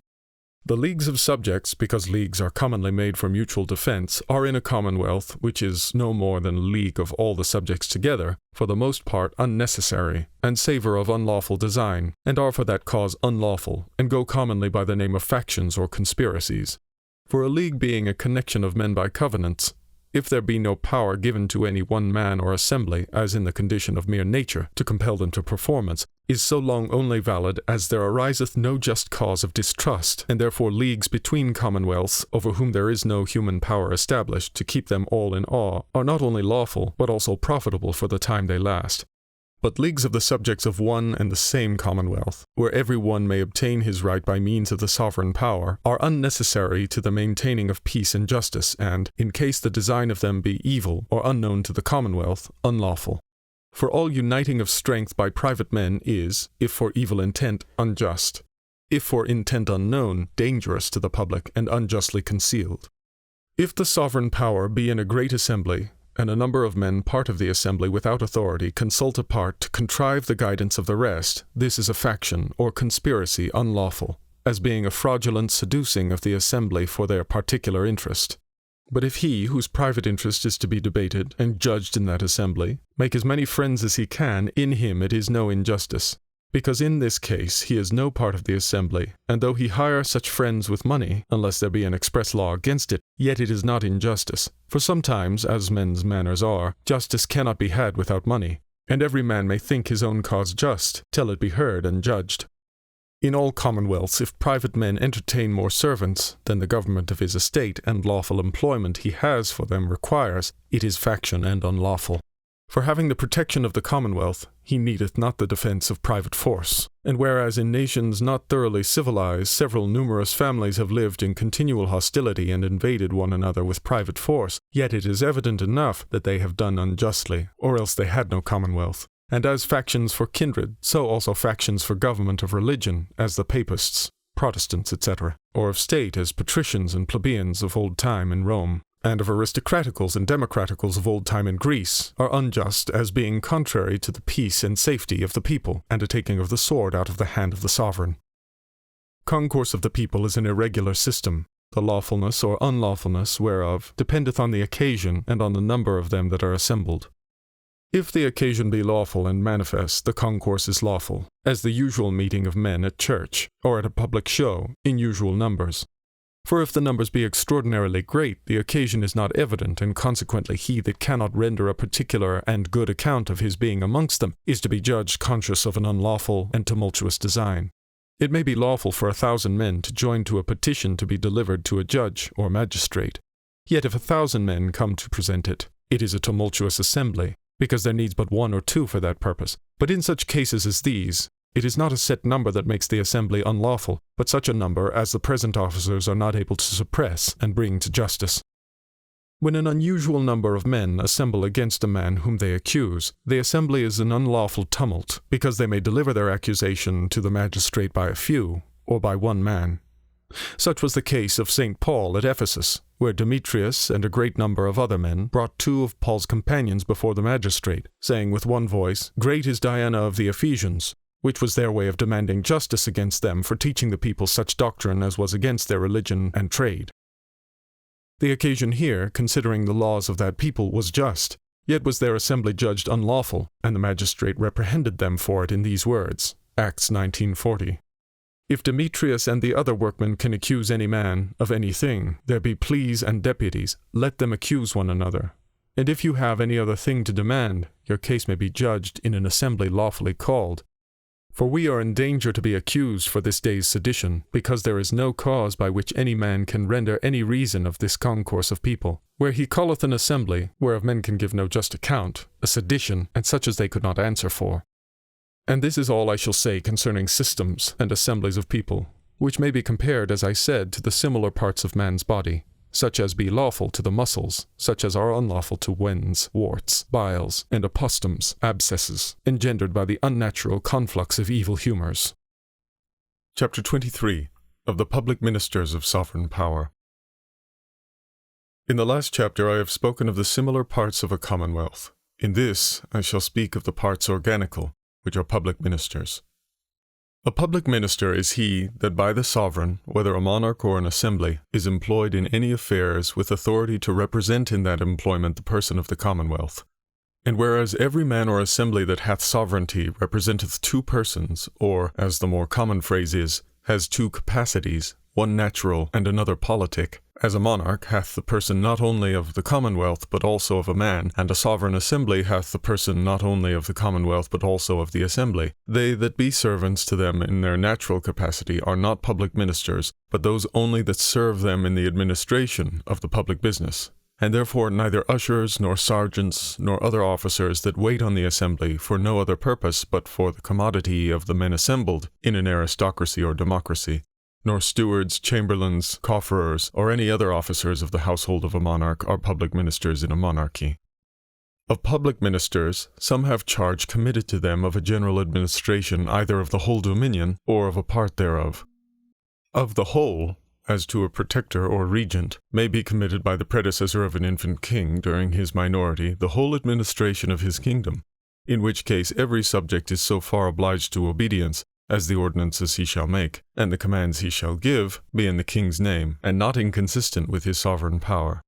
The leagues of subjects, because leagues are commonly made for mutual defense, are in a commonwealth, which is no more than a league of all the subjects together, for the most part unnecessary, and savour of unlawful design, and are for that cause unlawful, and go commonly by the name of factions or conspiracies. For a league being a connection of men by covenants, if there be no power given to any one man or assembly, as in the condition of mere nature, to compel them to performance, is so long only valid as there ariseth no just cause of distrust, and therefore leagues between commonwealths, over whom there is no human power established to keep them all in awe, are not only lawful, but also profitable for the time they last. But leagues of the subjects of one and the same commonwealth, where every one may obtain his right by means of the sovereign power, are unnecessary to the maintaining of peace and justice, and, in case the design of them be evil or unknown to the commonwealth, unlawful. For all uniting of strength by private men is, if for evil intent, unjust; if for intent unknown, dangerous to the public and unjustly concealed. If the sovereign power be in a great assembly, and a number of men part of the assembly without authority consult apart to contrive the guidance of the rest, this is a faction or conspiracy unlawful, as being a fraudulent seducing of the assembly for their particular interest. But if he, whose private interest is to be debated and judged in that assembly, make as many friends as he can, in him it is no injustice, because in this case he is no part of the assembly, and though he hire such friends with money, unless there be an express law against it, yet it is not injustice, for sometimes, as men's manners are, justice cannot be had without money, and every man may think his own cause just, till it be heard and judged. In all commonwealths, if private men entertain more servants than the government of his estate and lawful employment he has for them requires, it is faction and unlawful. For having the protection of the commonwealth, he needeth not the defence of private force. And whereas in nations not thoroughly civilized, several numerous families have lived in continual hostility and invaded one another with private force, yet it is evident enough that they have done unjustly, or else they had no commonwealth. And as factions for kindred, so also factions for government of religion, as the Papists, Protestants, etc., or of state, as patricians and plebeians of old time in Rome, and of aristocraticals and democraticals of old time in Greece, are unjust, as being contrary to the peace and safety of the people, and a taking of the sword out of the hand of the sovereign. Concourse of the people is an irregular system, the lawfulness or unlawfulness whereof dependeth on the occasion and on the number of them that are assembled. If the occasion be lawful and manifest, the concourse is lawful, as the usual meeting of men at church, or at a public show, in usual numbers. For if the numbers be extraordinarily great, the occasion is not evident, and consequently he that cannot render a particular and good account of his being amongst them is to be judged conscious of an unlawful and tumultuous design. It may be lawful for 1,000 men to join to a petition to be delivered to a judge or magistrate. Yet if 1,000 men come to present it, it is a tumultuous assembly, because there needs but 1 or 2 for that purpose. But in such cases as these, it is not a set number that makes the assembly unlawful, but such a number as the present officers are not able to suppress and bring to justice. When an unusual number of men assemble against a man whom they accuse, the assembly is an unlawful tumult, because they may deliver their accusation to the magistrate by a few, or by 1 man. Such was the case of St. Paul at Ephesus, where Demetrius and a great number of other men brought 2 of Paul's companions before the magistrate, saying with one voice, "Great is Diana of the Ephesians," which was their way of demanding justice against them for teaching the people such doctrine as was against their religion and trade. The occasion here, considering the laws of that people, was just, yet was their assembly judged unlawful, and the magistrate reprehended them for it in these words, Acts 19:40. If Demetrius and the other workmen can accuse any man of anything, there be pleas and deputies, let them accuse one another. And if you have any other thing to demand, your case may be judged in an assembly lawfully called. For we are in danger to be accused for this day's sedition, because there is no cause by which any man can render any reason of this concourse of people, where he calleth an assembly, whereof men can give no just account, a sedition, and such as they could not answer for. And this is all I shall say concerning systems and assemblies of people, which may be compared, as I said, to the similar parts of man's body, such as be lawful to the muscles, such as are unlawful to wens, warts, biles, and apostums, abscesses, engendered by the unnatural conflux of evil humours. Chapter 23. Of the Public Ministers of Sovereign Power. In the last chapter I have spoken of the similar parts of a commonwealth. In this I shall speak of the parts organical, which are public ministers. A public minister is he that by the sovereign, whether a monarch or an assembly, is employed in any affairs with authority to represent in that employment the person of the commonwealth. And whereas every man or assembly that hath sovereignty representeth 2 persons, or, as the more common phrase is, has 2 capacities, one natural and another politic, as a monarch hath the person not only of the commonwealth but also of a man, and a sovereign assembly hath the person not only of the commonwealth but also of the assembly, they that be servants to them in their natural capacity are not public ministers, but those only that serve them in the administration of the public business, and therefore neither ushers nor sergeants nor other officers that wait on the assembly for no other purpose but for the commodity of the men assembled in an aristocracy or democracy, nor stewards, chamberlains, cofferers, or any other officers of the household of a monarch are public ministers in a monarchy. Of public ministers, some have charge committed to them of a general administration either of the whole dominion or of a part thereof. Of the whole, as to a protector or regent, may be committed by the predecessor of an infant king during his minority the whole administration of his kingdom, in which case every subject is so far obliged to obedience as the ordinances he shall make, and the commands he shall give, be in the king's name, and not inconsistent with his sovereign power.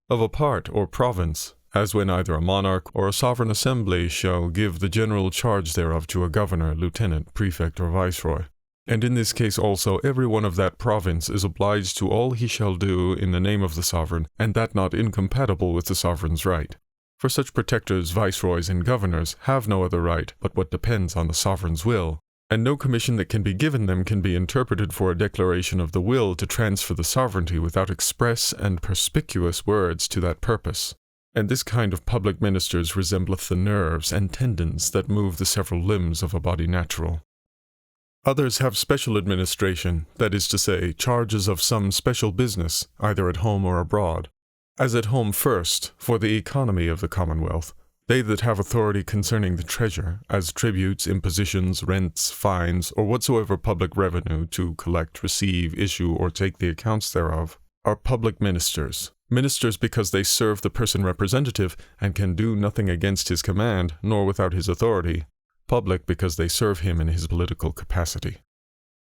Of a part or province, as when either a monarch or a sovereign assembly shall give the general charge thereof to a governor, lieutenant, prefect, or viceroy. And in this case also every one of that province is obliged to all he shall do in the name of the sovereign, and that not incompatible with the sovereign's right. For such protectors, viceroys, and governors have no other right but what depends on the sovereign's will, and no commission that can be given them can be interpreted for a declaration of the will to transfer the sovereignty without express and perspicuous words to that purpose. And this kind of public ministers resembleth the nerves and tendons that move the several limbs of a body natural. Others have special administration, that is to say, charges of some special business, either at home or abroad. As at home first, for the economy of the commonwealth, they that have authority concerning the treasure, as tributes, impositions, rents, fines, or whatsoever public revenue to collect, receive, issue, or take the accounts thereof, are public ministers. Ministers because they serve the person representative, and can do nothing against his command, nor without his authority. Public because they serve him in his political capacity.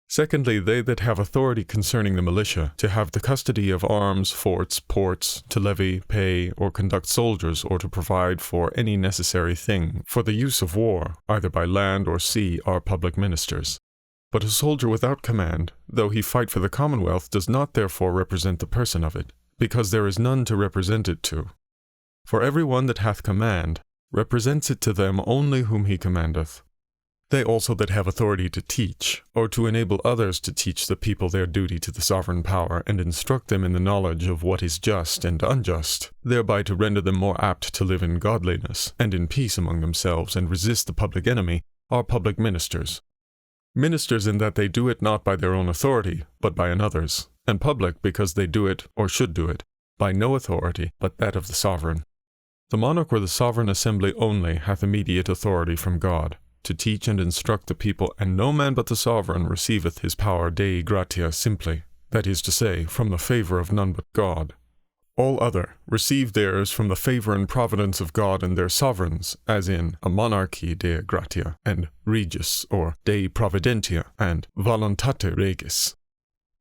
Secondly, they that have authority concerning the militia, to have the custody of arms, forts, ports, to levy, pay, or conduct soldiers, or to provide for any necessary thing for the use of war, either by land or sea, are public ministers. But a soldier without command, though he fight for the commonwealth, does not therefore represent the person of it, because there is none to represent it to. For every one that hath command represents it to them only whom he commandeth. They also that have authority to teach, or to enable others to teach the people their duty to the sovereign power, and instruct them in the knowledge of what is just and unjust, thereby to render them more apt to live in godliness, and in peace among themselves, and resist the public enemy, are public ministers. Ministers in that they do it not by their own authority, but by another's, and public because they do it, or should do it, by no authority but that of the sovereign. The monarch or the sovereign assembly only hath immediate authority from God, to teach and instruct the people, and no man but the sovereign receiveth his power Dei gratia simply, that is to say, from the favor of none but God. All other receive theirs from the favor and providence of God and their sovereigns, as in a monarchy Dei gratia, and regis, or Dei providentia, and voluntate regis.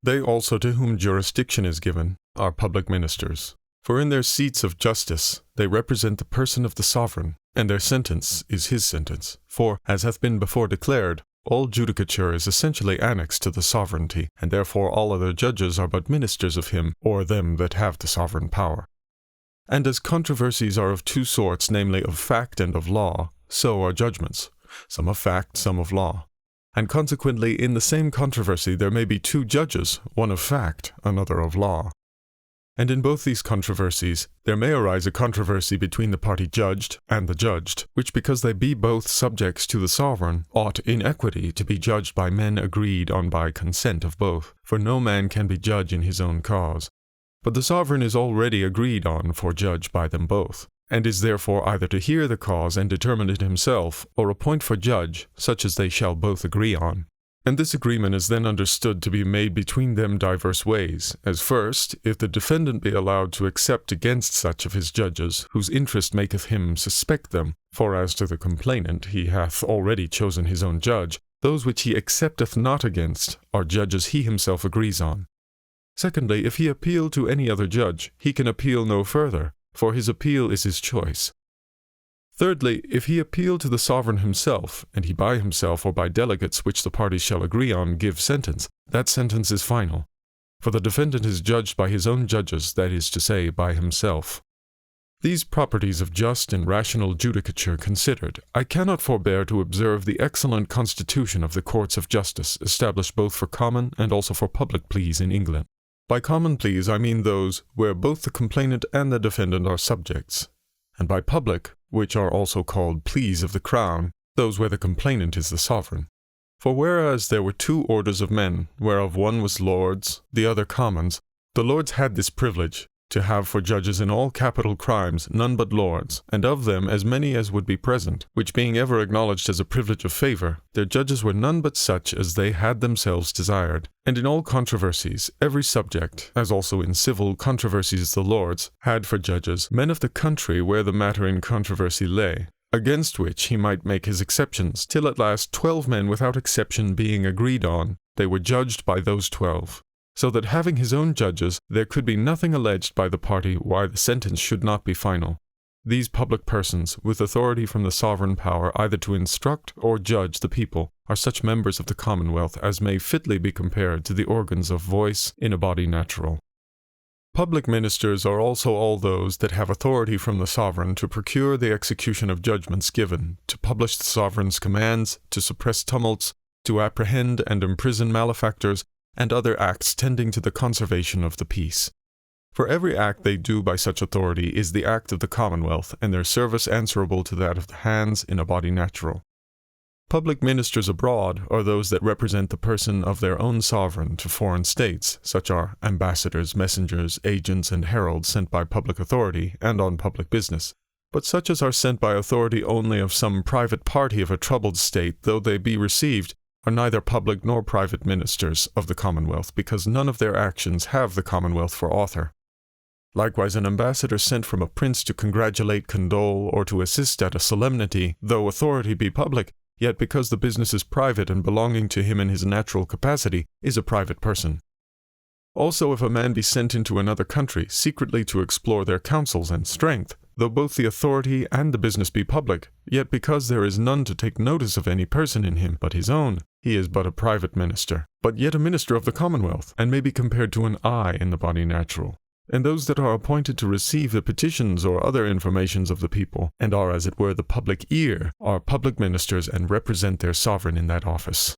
They also to whom jurisdiction is given are public ministers. For in their seats of justice they represent the person of the sovereign, and their sentence is his sentence. For, as hath been before declared, all judicature is essentially annexed to the sovereignty, and therefore all other judges are but ministers of him, or them that have the sovereign power. And as controversies are of two sorts, namely of fact and of law, so are judgments, some of fact, some of law. And consequently in the same controversy there may be two judges, one of fact, another of law. And in both these controversies there may arise a controversy between the party judged and the judged, which because they be both subjects to the sovereign, ought in equity to be judged by men agreed on by consent of both, for no man can be judge in his own cause. But the sovereign is already agreed on for judge by them both, and is therefore either to hear the cause and determine it himself, or appoint for judge such as they shall both agree on. And this agreement is then understood to be made between them divers ways, as first, if the defendant be allowed to accept against such of his judges, whose interest maketh him suspect them, for as to the complainant he hath already chosen his own judge, those which he accepteth not against are judges he himself agrees on. Secondly, if he appeal to any other judge, he can appeal no further, for his appeal is his choice. Thirdly, if he appeal to the sovereign himself, and he by himself or by delegates which the parties shall agree on give sentence, that sentence is final. For the defendant is judged by his own judges, that is to say, by himself. These properties of just and rational judicature considered, I cannot forbear to observe the excellent constitution of the courts of justice established both for common and also for public pleas in England. By common pleas I mean those where both the complainant and the defendant are subjects, and by public, which are also called pleas of the crown, those where the complainant is the sovereign. For whereas there were two orders of men, whereof one was lords, the other commons, the lords had this privilege, to have for judges in all capital crimes none but lords, and of them as many as would be present, which being ever acknowledged as a privilege of favour, their judges were none but such as they had themselves desired. And in all controversies, every subject, as also in civil controversies the lords, had for judges men of the country where the matter in controversy lay, against which he might make his exceptions, till at last 12 men without exception being agreed on, they were judged by those 12. So that having his own judges, there could be nothing alleged by the party why the sentence should not be final. These public persons, with authority from the sovereign power either to instruct or judge the people, are such members of the commonwealth as may fitly be compared to the organs of voice in a body natural. Public ministers are also all those that have authority from the sovereign to procure the execution of judgments given, to publish the sovereign's commands, to suppress tumults, to apprehend and imprison malefactors, and other acts tending to the conservation of the peace. For every act they do by such authority is the act of the commonwealth, and their service answerable to that of the hands in a body natural. Public ministers abroad are those that represent the person of their own sovereign to foreign states, such are ambassadors, messengers, agents, and heralds sent by public authority and on public business. But such as are sent by authority only of some private party of a troubled state, though they be received, are neither public nor private ministers of the commonwealth, because none of their actions have the commonwealth for author. Likewise, an ambassador sent from a prince to congratulate, condole, or to assist at a solemnity, though authority be public, yet because the business is private and belonging to him in his natural capacity, is a private person. Also, if a man be sent into another country, secretly to explore their counsels and strength, though both the authority and the business be public, yet because there is none to take notice of any person in him but his own, he is but a private minister, but yet a minister of the commonwealth, and may be compared to an eye in the body natural. And those that are appointed to receive the petitions or other informations of the people, and are as it were the public ear, are public ministers and represent their sovereign in that office.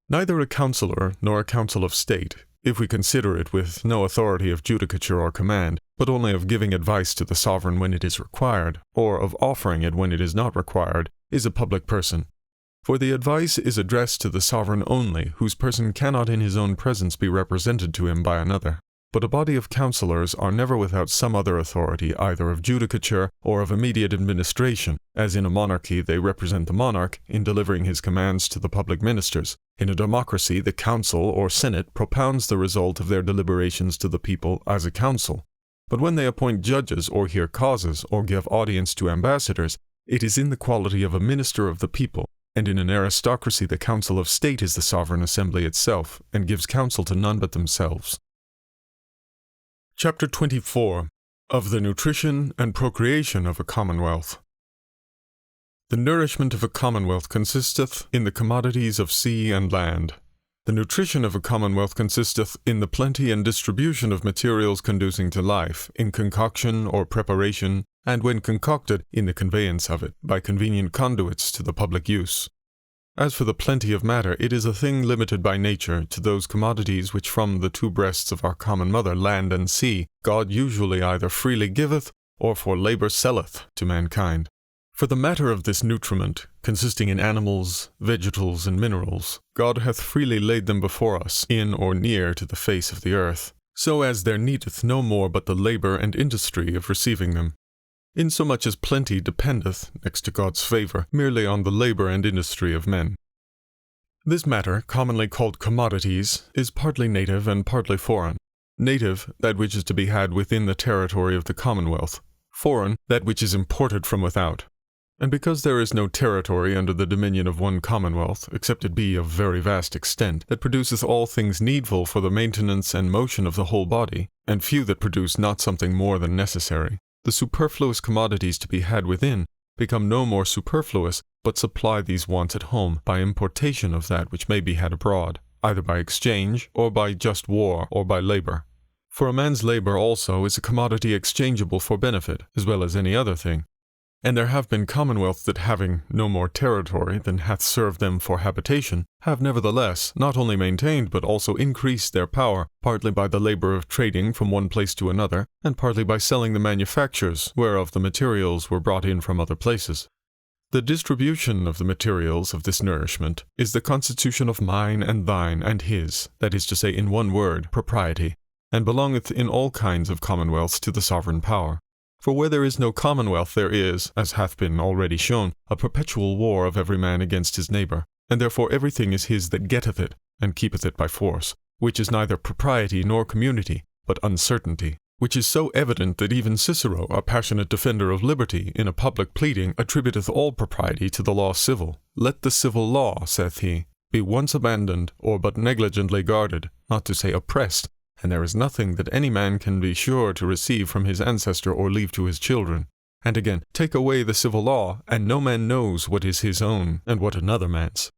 Neither a councillor nor a council of state, if we consider it with no authority of judicature or command, but only of giving advice to the sovereign when it is required, or of offering it when it is not required, is a public person. For the advice is addressed to the sovereign only, whose person cannot in his own presence be represented to him by another. But a body of councillors are never without some other authority, either of judicature or of immediate administration, as in a monarchy they represent the monarch in delivering his commands to the public ministers. In a democracy, the council or senate propounds the result of their deliberations to the people as a council. But when they appoint judges or hear causes or give audience to ambassadors, it is in the quality of a minister of the people, and in an aristocracy the council of state is the sovereign assembly itself, and gives counsel to none but themselves. Chapter 24. Of the nutrition and procreation of a commonwealth. The nourishment of a commonwealth consisteth in the commodities of sea and land. The nutrition of a commonwealth consisteth in the plenty and distribution of materials conducing to life, in concoction or preparation, and when concocted, in the conveyance of it, by convenient conduits to the public use. As for the plenty of matter, it is a thing limited by nature to those commodities which from the two breasts of our common mother, land and sea, God usually either freely giveth, or for labour selleth to mankind. For the matter of this nutriment, consisting in animals, vegetals, and minerals, God hath freely laid them before us, in or near to the face of the earth, so as there needeth no more but the labour and industry of receiving them. Insomuch as plenty dependeth, next to God's favour, merely on the labour and industry of men. This matter, commonly called commodities, is partly native and partly foreign. Native, that which is to be had within the territory of the commonwealth. Foreign, that which is imported from without. And because there is no territory under the dominion of one commonwealth, except it be of very vast extent, that produceth all things needful for the maintenance and motion of the whole body, and few that produce not something more than necessary, the superfluous commodities to be had within become no more superfluous, but supply these wants at home by importation of that which may be had abroad, either by exchange, or by just war, or by labour. For a man's labour also is a commodity exchangeable for benefit, as well as any other thing. And there have been commonwealths that, having no more territory than hath served them for habitation, have nevertheless not only maintained but also increased their power, partly by the labour of trading from one place to another, and partly by selling the manufactures, whereof the materials were brought in from other places. The distribution of the materials of this nourishment is the constitution of mine and thine and his, that is to say, in one word, propriety. and belongeth in all kinds of commonwealths to the sovereign power. For where there is no commonwealth there is, as hath been already shown, a perpetual war of every man against his neighbour, and therefore everything is his that getteth it, and keepeth it by force, which is neither propriety nor community, but uncertainty, which is so evident that even Cicero, a passionate defender of liberty, in a public pleading, attributeth all propriety to the law civil. Let the civil law, saith he, be once abandoned, or but negligently guarded, not to say oppressed, and there is nothing that any man can be sure to receive from his ancestor or leave to his children. And again, take away the civil law, and no man knows what is his own, and what another man's.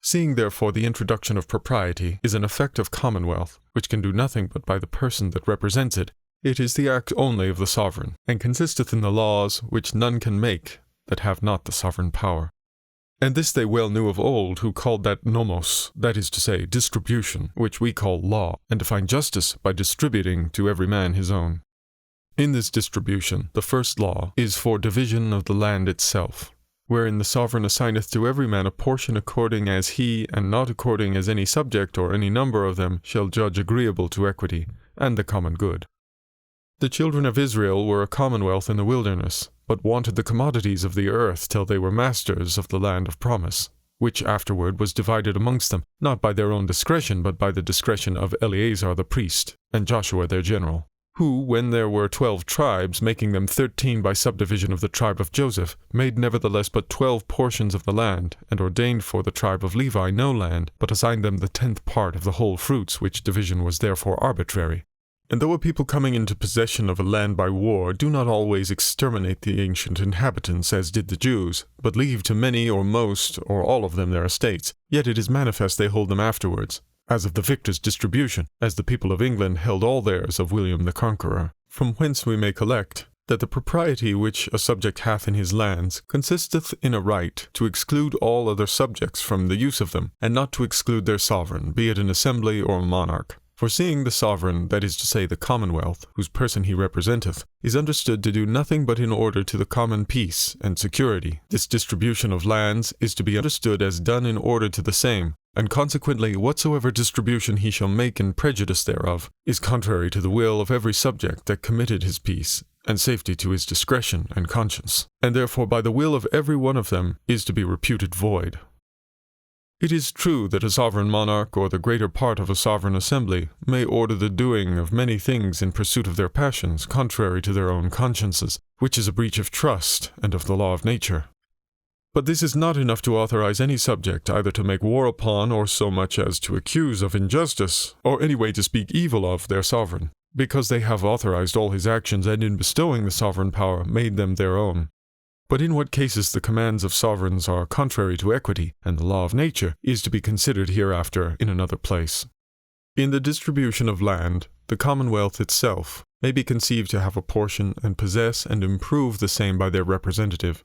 Seeing therefore the introduction of propriety is an effect of commonwealth, which can do nothing but by the person that represents it, it is the act only of the sovereign, and consisteth in the laws which none can make that have not the sovereign power. And this they well knew of old, who called that nomos, that is to say, distribution, which we call law, and define justice by distributing to every man his own. In this distribution, the first law is for division of the land itself, wherein the sovereign assigneth to every man a portion according as he, and not according as any subject or any number of them shall judge agreeable to equity, and the common good. The children of Israel were a commonwealth in the wilderness, but wanted the commodities of the earth till they were masters of the land of promise, which afterward was divided amongst them, not by their own discretion, but by the discretion of Eleazar the priest, and Joshua their general, who, when there were 12 tribes, making them 13 by subdivision of the tribe of Joseph, made nevertheless but 12 portions of the land, and ordained for the tribe of Levi no land, but assigned them the 10th part of the whole fruits, which division was therefore arbitrary. And though a people coming into possession of a land by war do not always exterminate the ancient inhabitants as did the Jews, but leave to many or most or all of them their estates, yet it is manifest they hold them afterwards, as of the victor's distribution, as the people of England held all theirs of William the Conqueror. From whence we may collect that the propriety which a subject hath in his lands consisteth in a right to exclude all other subjects from the use of them, and not to exclude their sovereign, be it an assembly or a monarch. For seeing the sovereign, that is to say the commonwealth, whose person he representeth, is understood to do nothing but in order to the common peace and security, this distribution of lands is to be understood as done in order to the same, and consequently whatsoever distribution he shall make in prejudice thereof, is contrary to the will of every subject that committed his peace, and safety to his discretion and conscience, and therefore by the will of every one of them is to be reputed void. It is true that a sovereign monarch or the greater part of a sovereign assembly may order the doing of many things in pursuit of their passions, contrary to their own consciences, which is a breach of trust and of the law of nature. But this is not enough to authorize any subject either to make war upon or so much as to accuse of injustice, or any way to speak evil of their sovereign, because they have authorized all his actions and in bestowing the sovereign power made them their own. But in what cases the commands of sovereigns are contrary to equity and the law of nature is to be considered hereafter in another place. In the distribution of land, the commonwealth itself may be conceived to have a portion and possess and improve the same by their representative,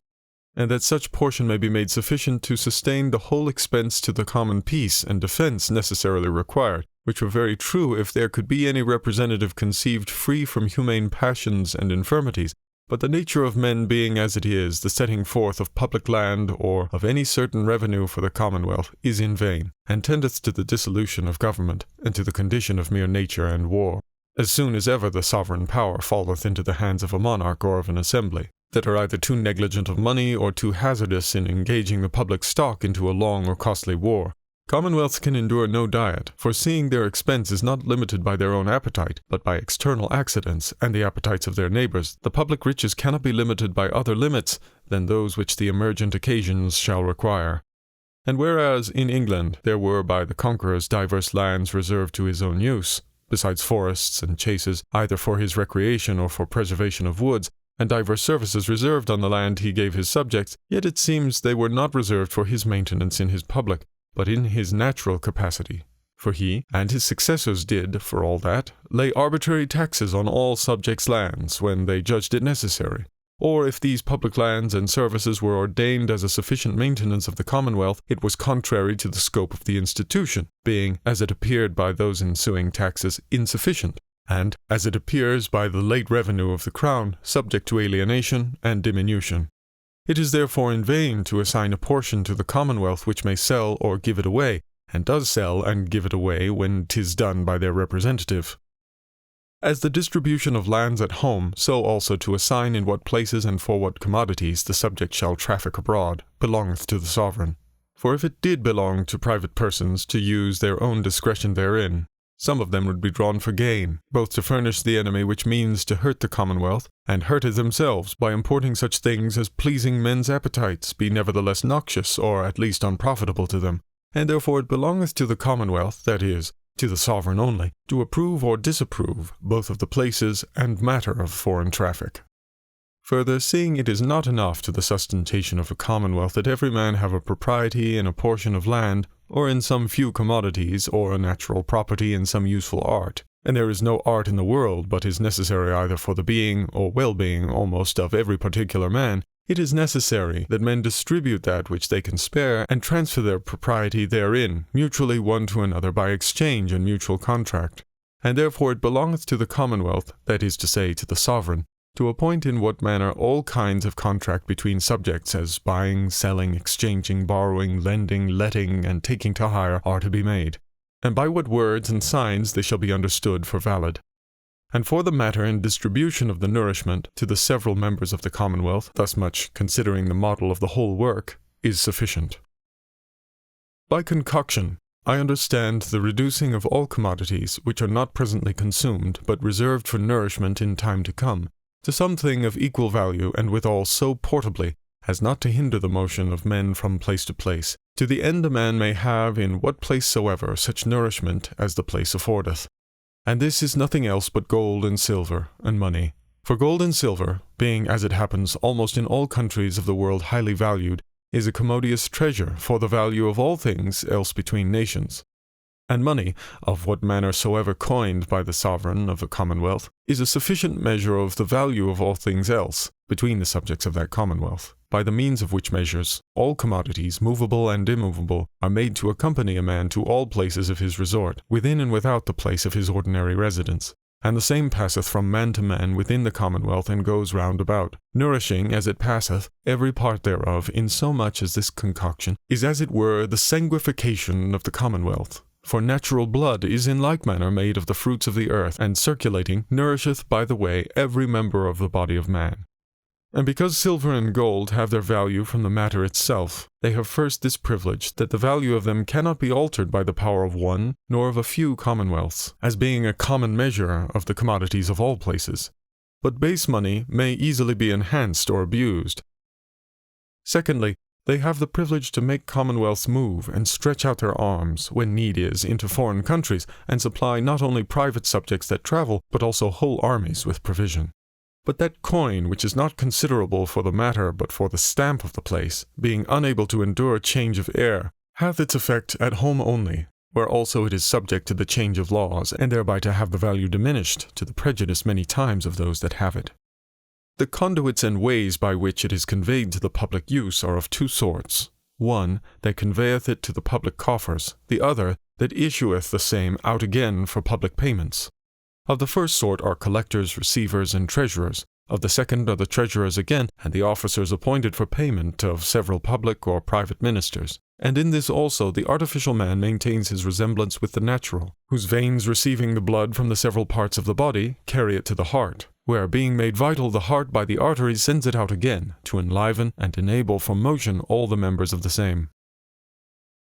and that such portion may be made sufficient to sustain the whole expense to the common peace and defense necessarily required, which were very true if there could be any representative conceived free from humane passions and infirmities. But the nature of men being as it is, the setting forth of public land or of any certain revenue for the commonwealth is in vain, and tendeth to the dissolution of government, and to the condition of mere nature and war, as soon as ever the sovereign power falleth into the hands of a monarch or of an assembly, that are either too negligent of money or too hazardous in engaging the public stock into a long or costly war. Commonwealths can endure no diet, for seeing their expense is not limited by their own appetite, but by external accidents and the appetites of their neighbours, the public riches cannot be limited by other limits than those which the emergent occasions shall require. And whereas in England there were by the conquerors divers lands reserved to his own use, besides forests and chases, either for his recreation or for preservation of woods, and divers services reserved on the land he gave his subjects, yet it seems they were not reserved for his maintenance in his public, but in his natural capacity. For he and his successors did, for all that, lay arbitrary taxes on all subjects' lands when they judged it necessary. Or if these public lands and services were ordained as a sufficient maintenance of the commonwealth, it was contrary to the scope of the institution, being, as it appeared by those ensuing taxes, insufficient, and, as it appears by the late revenue of the crown, subject to alienation and diminution. It is therefore in vain to assign a portion to the commonwealth which may sell or give it away, and does sell and give it away when 'tis done by their representative. As the distribution of lands at home, so also to assign in what places and for what commodities the subject shall traffic abroad, belongeth to the sovereign. For if it did belong to private persons to use their own discretion therein, some of them would be drawn for gain, both to furnish the enemy which means to hurt the commonwealth, and hurt it themselves by importing such things as pleasing men's appetites be nevertheless noxious, or at least unprofitable to them, and therefore it belongeth to the commonwealth, that is, to the sovereign only, to approve or disapprove both of the places and matter of foreign traffic. Further, seeing it is not enough to the sustentation of a commonwealth that every man have a propriety in a portion of land, or in some few commodities, or a natural property in some useful art, and there is no art in the world but is necessary either for the being or well-being almost of every particular man, it is necessary that men distribute that which they can spare, and transfer their propriety therein, mutually one to another by exchange and mutual contract. And therefore it belongeth to the commonwealth, that is to say, to the sovereign, to appoint in what manner all kinds of contract between subjects, as buying, selling, exchanging, borrowing, lending, letting, and taking to hire, are to be made, and by what words and signs they shall be understood for valid. And for the matter and distribution of the nourishment to the several members of the commonwealth, thus much, considering the model of the whole work, is sufficient. By concoction, I understand the reducing of all commodities which are not presently consumed, but reserved for nourishment in time to come, to something of equal value, and withal so portably as not to hinder the motion of men from place to place, to the end a man may have in what place soever such nourishment as the place affordeth. And this is nothing else but gold and silver and money. For gold and silver, being as it happens almost in all countries of the world highly valued, is a commodious treasure for the value of all things else between nations. And money, of what manner soever coined by the sovereign of a commonwealth, is a sufficient measure of the value of all things else between the subjects of that commonwealth, by the means of which measures all commodities, movable and immovable, are made to accompany a man to all places of his resort, within and without the place of his ordinary residence. And the same passeth from man to man within the commonwealth, and goes round about, nourishing, as it passeth, every part thereof, in so much as this concoction is as it were the sanguification of the commonwealth. For natural blood is in like manner made of the fruits of the earth, and circulating, nourisheth by the way every member of the body of man. And because silver and gold have their value from the matter itself, they have first this privilege, that the value of them cannot be altered by the power of one, nor of a few commonwealths, as being a common measure of the commodities of all places. But base money may easily be enhanced or abused. Secondly, they have the privilege to make commonwealths move and stretch out their arms, when need is, into foreign countries, and supply not only private subjects that travel, but also whole armies with provision. But that coin, which is not considerable for the matter but for the stamp of the place, being unable to endure change of air, hath its effect at home only, where also it is subject to the change of laws, and thereby to have the value diminished, to the prejudice many times of those that have it. The conduits and ways by which it is conveyed to the public use are of two sorts. One, that conveyeth it to the public coffers, the other, that issueth the same out again for public payments. Of the first sort are collectors, receivers, and treasurers. Of the second are the treasurers again, and the officers appointed for payment of several public or private ministers. And in this also the artificial man maintains his resemblance with the natural, whose veins receiving the blood from the several parts of the body carry it to the heart, where, being made vital, the heart by the arteries sends it out again, to enliven and enable for motion all the members of the same.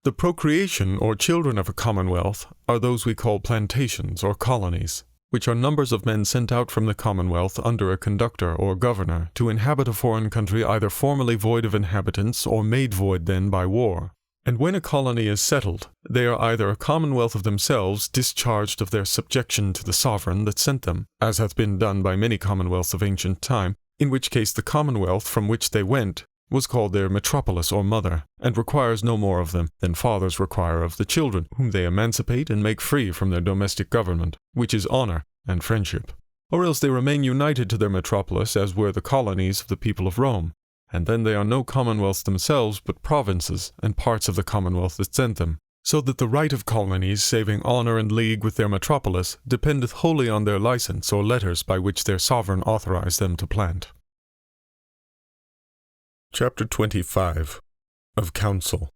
The procreation or children of a commonwealth are those we call plantations or colonies, which are numbers of men sent out from the commonwealth under a conductor or governor to inhabit a foreign country either formerly void of inhabitants or made void then by war. And when a colony is settled, they are either a commonwealth of themselves discharged of their subjection to the sovereign that sent them, as hath been done by many commonwealths of ancient time, in which case the commonwealth from which they went was called their metropolis or mother, and requires no more of them than fathers require of the children, whom they emancipate and make free from their domestic government, which is honor and friendship. Or else they remain united to their metropolis as were the colonies of the people of Rome, and then they are no commonwealths themselves but provinces and parts of the commonwealth that sent them, so that the right of colonies, saving honor and league with their metropolis, dependeth wholly on their license or letters by which their sovereign authorized them to plant. Chapter 25 of Council.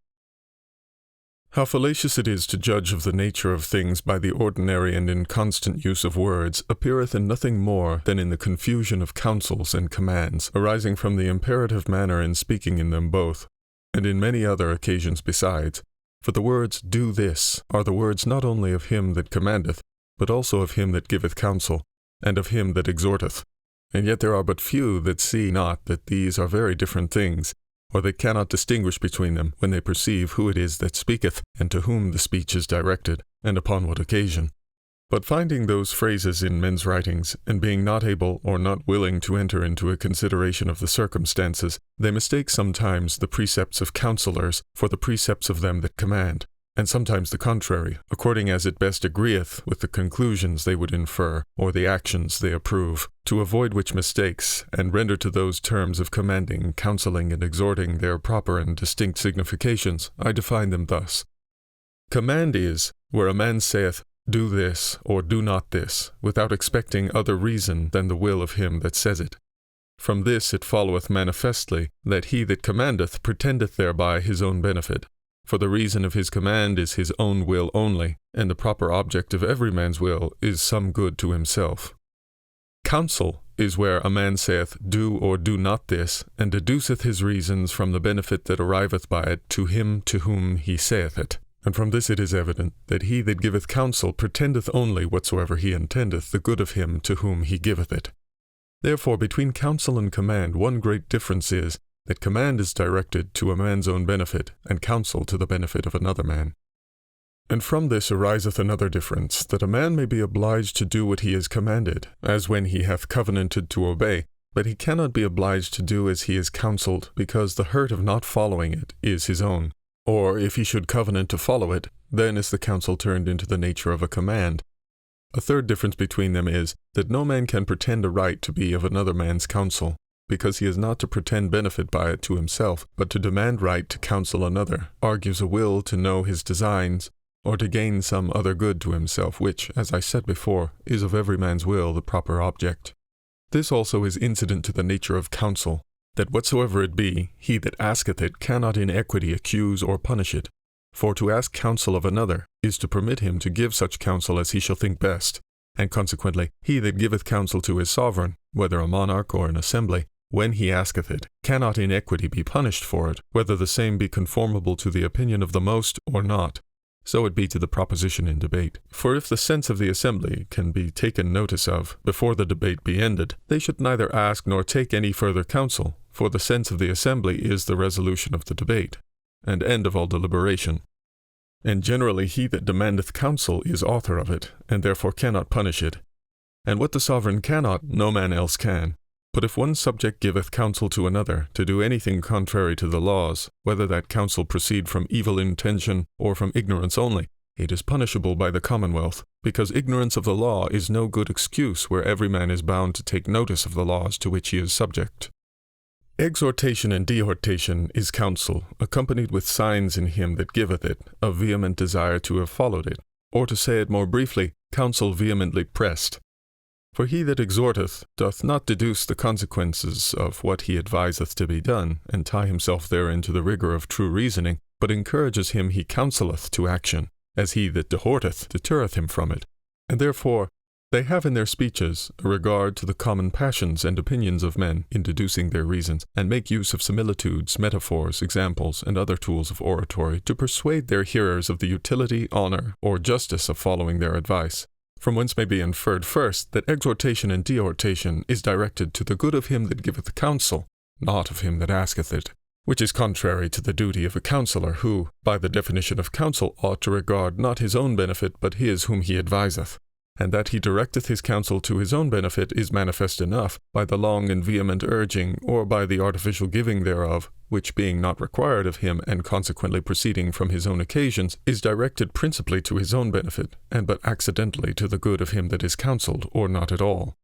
How fallacious it is to judge of the nature of things by the ordinary and inconstant use of words appeareth in nothing more than in the confusion of counsels and commands, arising from the imperative manner in speaking in them both, and in many other occasions besides. For the words, do this, are the words not only of him that commandeth, but also of him that giveth counsel, and of him that exhorteth. And yet there are but few that see not that these are very different things, or they cannot distinguish between them when they perceive who it is that speaketh, and to whom the speech is directed, and upon what occasion. But finding those phrases in men's writings, and being not able or not willing to enter into a consideration of the circumstances, they mistake sometimes the precepts of counselors for the precepts of them that command, and sometimes the contrary, according as it best agreeth with the conclusions they would infer, or the actions they approve. To avoid which mistakes, and render to those terms of commanding, counselling, and exhorting their proper and distinct significations, I define them thus. Command is, where a man saith, do this, or do not this, without expecting other reason than the will of him that says it. From this it followeth manifestly, that he that commandeth pretendeth thereby his own benefit. For the reason of his command is his own will only, and the proper object of every man's will is some good to himself. Counsel is where a man saith, do or do not this, and deduceth his reasons from the benefit that arriveth by it to him to whom he saith it. And from this it is evident, that he that giveth counsel pretendeth only whatsoever he intendeth the good of him to whom he giveth it. Therefore between counsel and command one great difference is, that command is directed to a man's own benefit, and counsel to the benefit of another man. And from this ariseth another difference, that a man may be obliged to do what he is commanded, as when he hath covenanted to obey, but he cannot be obliged to do as he is counselled, because the hurt of not following it is his own. Or if he should covenant to follow it, then is the counsel turned into the nature of a command. A third difference between them is, that no man can pretend a right to be of another man's counsel, because he is not to pretend benefit by it to himself, but to demand right to counsel another, argues a will to know his designs, or to gain some other good to himself, which, as I said before, is of every man's will the proper object. This also is incident to the nature of counsel, that whatsoever it be, he that asketh it cannot in equity accuse or punish it. For to ask counsel of another is to permit him to give such counsel as he shall think best, and consequently he that giveth counsel to his sovereign, whether a monarch or an assembly, when he asketh it, cannot in equity be punished for it, whether the same be conformable to the opinion of the most or not. So it be to the proposition in debate. For if the sense of the assembly can be taken notice of before the debate be ended, they should neither ask nor take any further counsel, for the sense of the assembly is the resolution of the debate, and end of all deliberation. And generally he that demandeth counsel is author of it, and therefore cannot punish it. And what the sovereign cannot, no man else can. But if one subject giveth counsel to another to do anything contrary to the laws, whether that counsel proceed from evil intention or from ignorance only, it is punishable by the commonwealth, because ignorance of the law is no good excuse where every man is bound to take notice of the laws to which he is subject. Exhortation and dehortation is counsel, accompanied with signs in him that giveth it, a vehement desire to have followed it, or to say it more briefly, counsel vehemently pressed. For he that exhorteth doth not deduce the consequences of what he adviseth to be done, and tie himself therein to the rigour of true reasoning, but encourages him he counselleth to action, as he that dehorteth deterreth him from it. And therefore they have in their speeches a regard to the common passions and opinions of men in deducing their reasons, and make use of similitudes, metaphors, examples, and other tools of oratory to persuade their hearers of the utility, honour, or justice of following their advice. From whence may be inferred first that exhortation and dehortation is directed to the good of him that giveth counsel, not of him that asketh it, which is contrary to the duty of a counsellor who, by the definition of counsel, ought to regard not his own benefit but his whom he adviseth. And that he directeth his counsel to his own benefit is manifest enough by the long and vehement urging, or by the artificial giving thereof, which being not required of him, and consequently proceeding from his own occasions, is directed principally to his own benefit, and but accidentally to the good of him that is counselled, or not at all.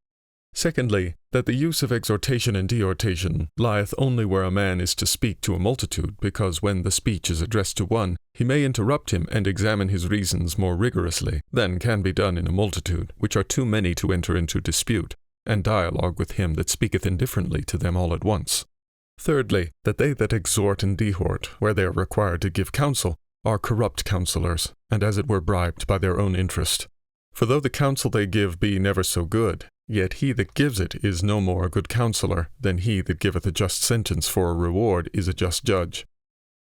Secondly, that the use of exhortation and dehortation lieth only where a man is to speak to a multitude, because when the speech is addressed to one, he may interrupt him and examine his reasons more rigorously than can be done in a multitude, which are too many to enter into dispute, and dialogue with him that speaketh indifferently to them all at once. Thirdly, that they that exhort and dehort, where they are required to give counsel, are corrupt counselors, and as it were bribed by their own interest. For though the counsel they give be never so good, yet he that gives it is no more a good counsellor than he that giveth a just sentence for a reward is a just judge.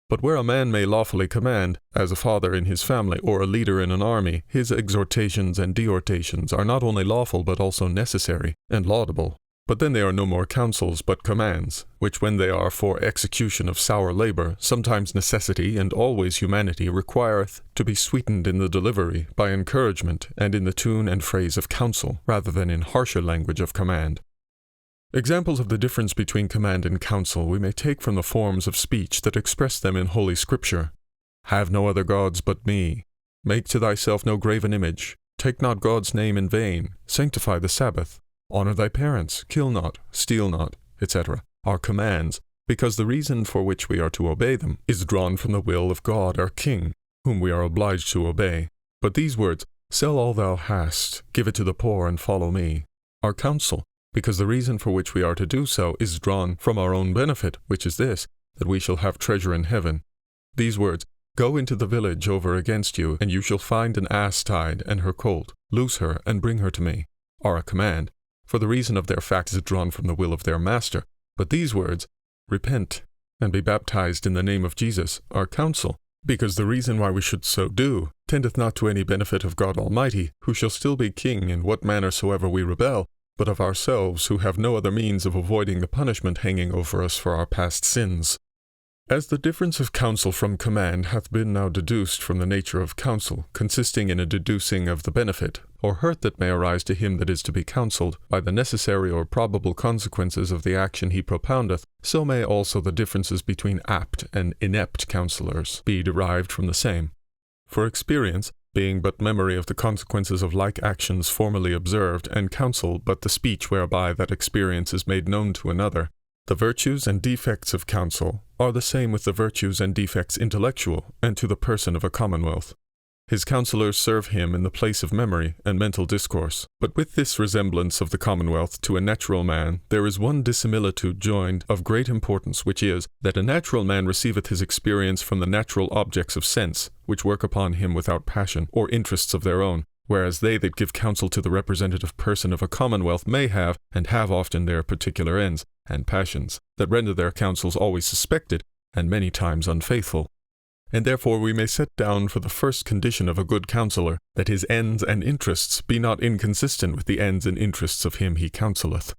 But where a man may lawfully command, as a father in his family or a leader in an army, his exhortations and dehortations are not only lawful but also necessary and laudable. But then they are no more counsels but commands, which when they are for execution of sour labour, sometimes necessity and always humanity requireth to be sweetened in the delivery by encouragement and in the tune and phrase of counsel, rather than in harsher language of command. Examples of the difference between command and counsel we may take from the forms of speech that express them in Holy Scripture. Have no other gods but me. Make to thyself no graven image. Take not God's name in vain. Sanctify the Sabbath. Honor thy parents. Kill not. Steal not, etc. are commands, because the reason for which we are to obey them is drawn from the will of God our King, whom we are obliged to obey. But these words, sell all thou hast, give it to the poor, and follow me, are counsel, because the reason for which we are to do so is drawn from our own benefit, which is this, that we shall have treasure in heaven. These words, go into the village over against you, and you shall find an ass tied and her colt. Loose her and bring her to me, are a command, for the reason of their fact is drawn from the will of their master. But these words, repent, and be baptized in the name of Jesus, are counsel, because the reason why we should so do tendeth not to any benefit of God Almighty, who shall still be King in what manner soever we rebel, but of ourselves, who have no other means of avoiding the punishment hanging over us for our past sins. As the difference of counsel from command hath been now deduced from the nature of counsel, consisting in a deducing of the benefit, or hurt that may arise to him that is to be counselled, by the necessary or probable consequences of the action he propoundeth, so may also the differences between apt and inept counsellors be derived from the same. For experience, being but memory of the consequences of like actions formerly observed, and counsel but the speech whereby that experience is made known to another, the virtues and defects of counsel are the same with the virtues and defects intellectual and to the person of a commonwealth. His counsellors serve him in the place of memory and mental discourse. But with this resemblance of the commonwealth to a natural man, there is one dissimilitude joined of great importance, which is, that a natural man receiveth his experience from the natural objects of sense, which work upon him without passion, or interests of their own, whereas they that give counsel to the representative person of a commonwealth may have, and have often their particular ends, and passions, that render their counsels always suspected, and many times unfaithful. And therefore we may set down for the first condition of a good counsellor, that his ends and interests be not inconsistent with the ends and interests of him he counselleth.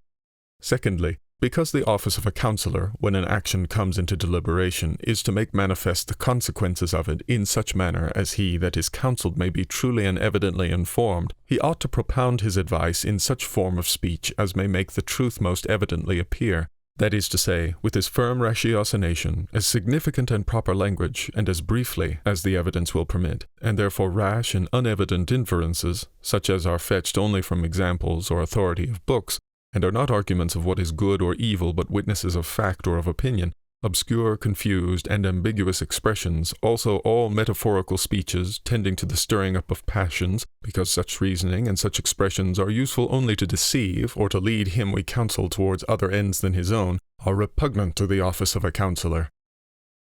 Secondly, because the office of a counsellor, when an action comes into deliberation, is to make manifest the consequences of it in such manner as he that is counselled may be truly and evidently informed, he ought to propound his advice in such form of speech as may make the truth most evidently appear, that is to say, with as firm ratiocination, as significant and proper language, and as briefly as the evidence will permit, and therefore rash and unevident inferences, such as are fetched only from examples or authority of books, and are not arguments of what is good or evil but witnesses of fact or of opinion, obscure, confused, and ambiguous expressions, also all metaphorical speeches tending to the stirring up of passions, because such reasoning and such expressions are useful only to deceive or to lead him we counsel towards other ends than his own, are repugnant to the office of a counsellor.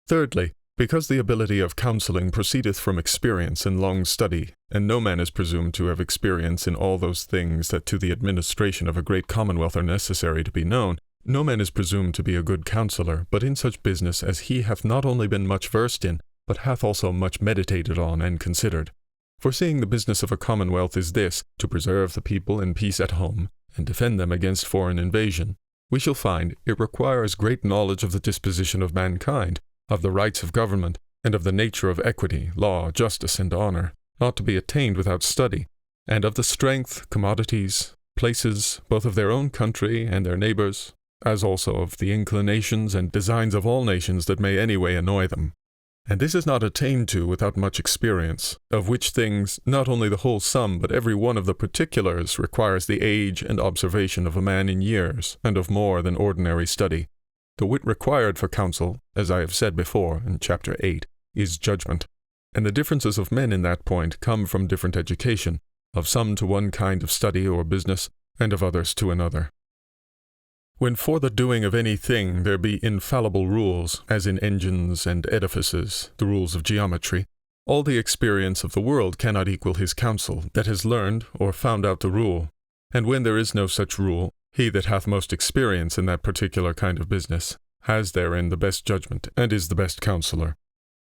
Thirdly, because the ability of counselling proceedeth from experience and long study, and no man is presumed to have experience in all those things that to the administration of a great commonwealth are necessary to be known, no man is presumed to be a good counsellor, but in such business as he hath not only been much versed in, but hath also much meditated on and considered. For seeing the business of a commonwealth is this, to preserve the people in peace at home, and defend them against foreign invasion, we shall find it requires great knowledge of the disposition of mankind, of the rights of government, and of the nature of equity, law, justice, and honour, not to be attained without study, and of the strength, commodities, places, both of their own country and their neighbours, as also of the inclinations and designs of all nations that may any way annoy them. And this is not attained to without much experience, of which things not only the whole sum but every one of the particulars requires the age and observation of a man in years, and of more than ordinary study. The wit required for counsel, as I have said before in chapter 8, is judgment, and the differences of men in that point come from different education, of some to one kind of study or business, and of others to another. When for the doing of any thing there be infallible rules, as in engines and edifices, the rules of geometry, All the experience of the world cannot equal his counsel, that has learned or found out the rule. And when there is no such rule, he that hath most experience in that particular kind of business has therein the best judgment, and is the best counsellor.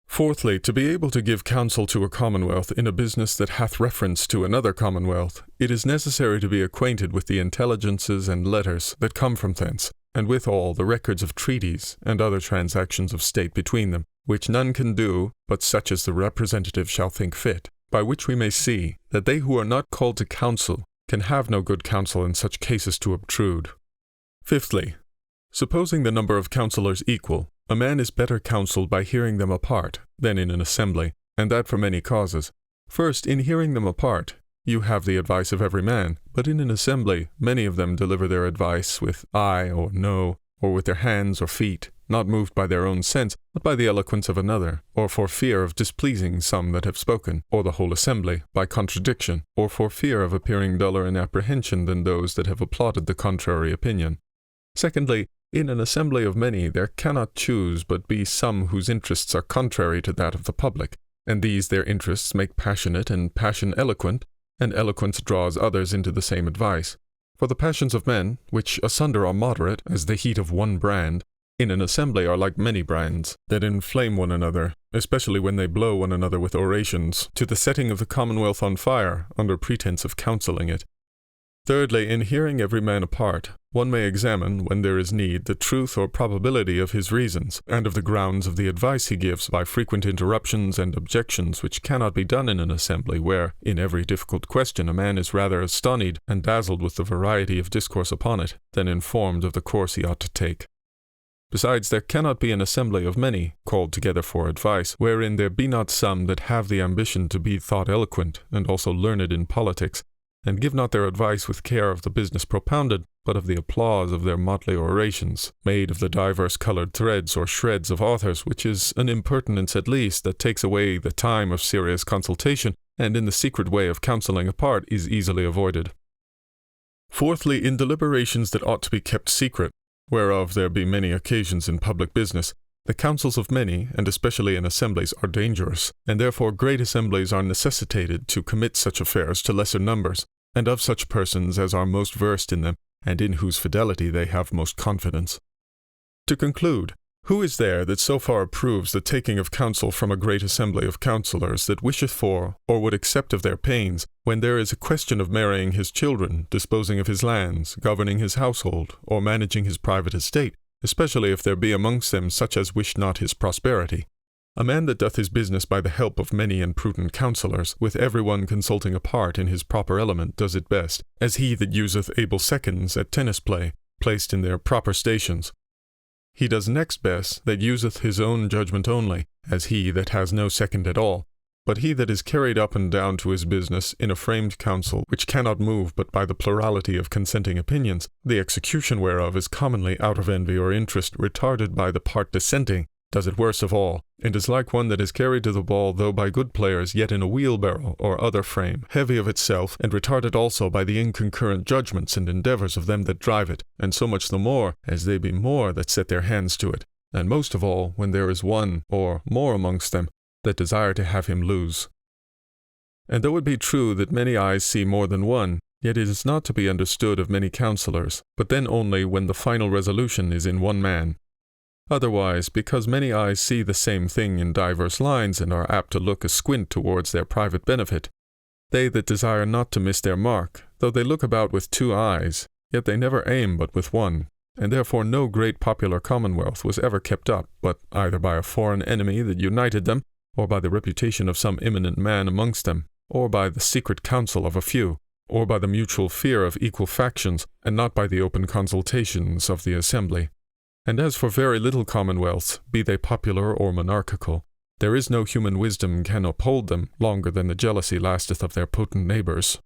Fourthly, to be able to give counsel to a commonwealth in a business that hath reference to another commonwealth, it is necessary to be acquainted with the intelligences and letters that come from thence, and with all the records of treaties and other transactions of state between them, which none can do but such as the representative shall think fit, by which we may see that they who are not called to counsel can have no good counsel in such cases to obtrude. Fifthly, supposing the number of counsellors equal, a man is better counselled by hearing them apart than in an assembly, and that for many causes. First, in hearing them apart, you have the advice of every man, but in an assembly many of them deliver their advice with aye or no, or with their hands or feet, not moved by their own sense, but by the eloquence of another, or for fear of displeasing some that have spoken, or the whole assembly, by contradiction, or for fear of appearing duller in apprehension than those that have applauded the contrary opinion. Secondly, in an assembly of many there cannot choose but be some whose interests are contrary to that of the public, and these their interests make passionate, and passion eloquent, and eloquence draws others into the same advice. For the passions of men, which asunder are moderate as the heat of one brand, in an assembly are like many brands, that inflame one another, especially when they blow one another with orations, to the setting of the commonwealth on fire, under pretence of counselling it. Thirdly, in hearing every man apart, one may examine, when there is need, the truth or probability of his reasons, and of the grounds of the advice he gives by frequent interruptions and objections which cannot be done in an assembly where, in every difficult question, a man is rather astonied and dazzled with the variety of discourse upon it, than informed of the course he ought to take. Besides, there cannot be an assembly of many, called together for advice, wherein there be not some that have the ambition to be thought eloquent, and also learned in politics, and give not their advice with care of the business propounded, but of the applause of their motley orations, made of the divers coloured threads or shreds of authors, which is an impertinence at least that takes away the time of serious consultation, and in the secret way of counselling apart is easily avoided. Fourthly, in deliberations that ought to be kept secret, whereof there be many occasions in public business, the counsels of many, and especially in assemblies, are dangerous, and therefore great assemblies are necessitated to commit such affairs to lesser numbers, and of such persons as are most versed in them, and in whose fidelity they have most confidence. To conclude, who is there that so far approves the taking of counsel from a great assembly of counsellors that wisheth for, or would accept of their pains, when there is a question of marrying his children, disposing of his lands, governing his household, or managing his private estate, especially if there be amongst them such as wish not his prosperity? A man that doth his business by the help of many and prudent counsellors, with every one consulting apart in his proper element, does it best, as he that useth able seconds at tennis play, placed in their proper stations. He does next best that useth his own judgment only, as he that has no second at all. But he that is carried up and down to his business in a framed counsel, which cannot move but by the plurality of consenting opinions, the execution whereof is commonly out of envy or interest retarded by the part dissenting, does it worse of all, and is like one that is carried to the ball though by good players, yet in a wheelbarrow or other frame, heavy of itself, and retarded also by the inconcurrent judgments and endeavours of them that drive it, and so much the more, as they be more that set their hands to it, and most of all when there is one, or more amongst them, that desire to have him lose. And though it be true that many eyes see more than one, yet it is not to be understood of many counsellors, but then only when the final resolution is in one man. Otherwise, because many eyes see the same thing in divers lines, and are apt to look asquint towards their private benefit, they that desire not to miss their mark, though they look about with two eyes, yet they never aim but with one, and therefore no great popular commonwealth was ever kept up, but either by a foreign enemy that united them, or by the reputation of some eminent man amongst them, or by the secret counsel of a few, or by the mutual fear of equal factions, and not by the open consultations of the assembly. And as for very little commonwealths, be they popular or monarchical, there is no human wisdom can uphold them longer than the jealousy lasteth of their potent neighbours.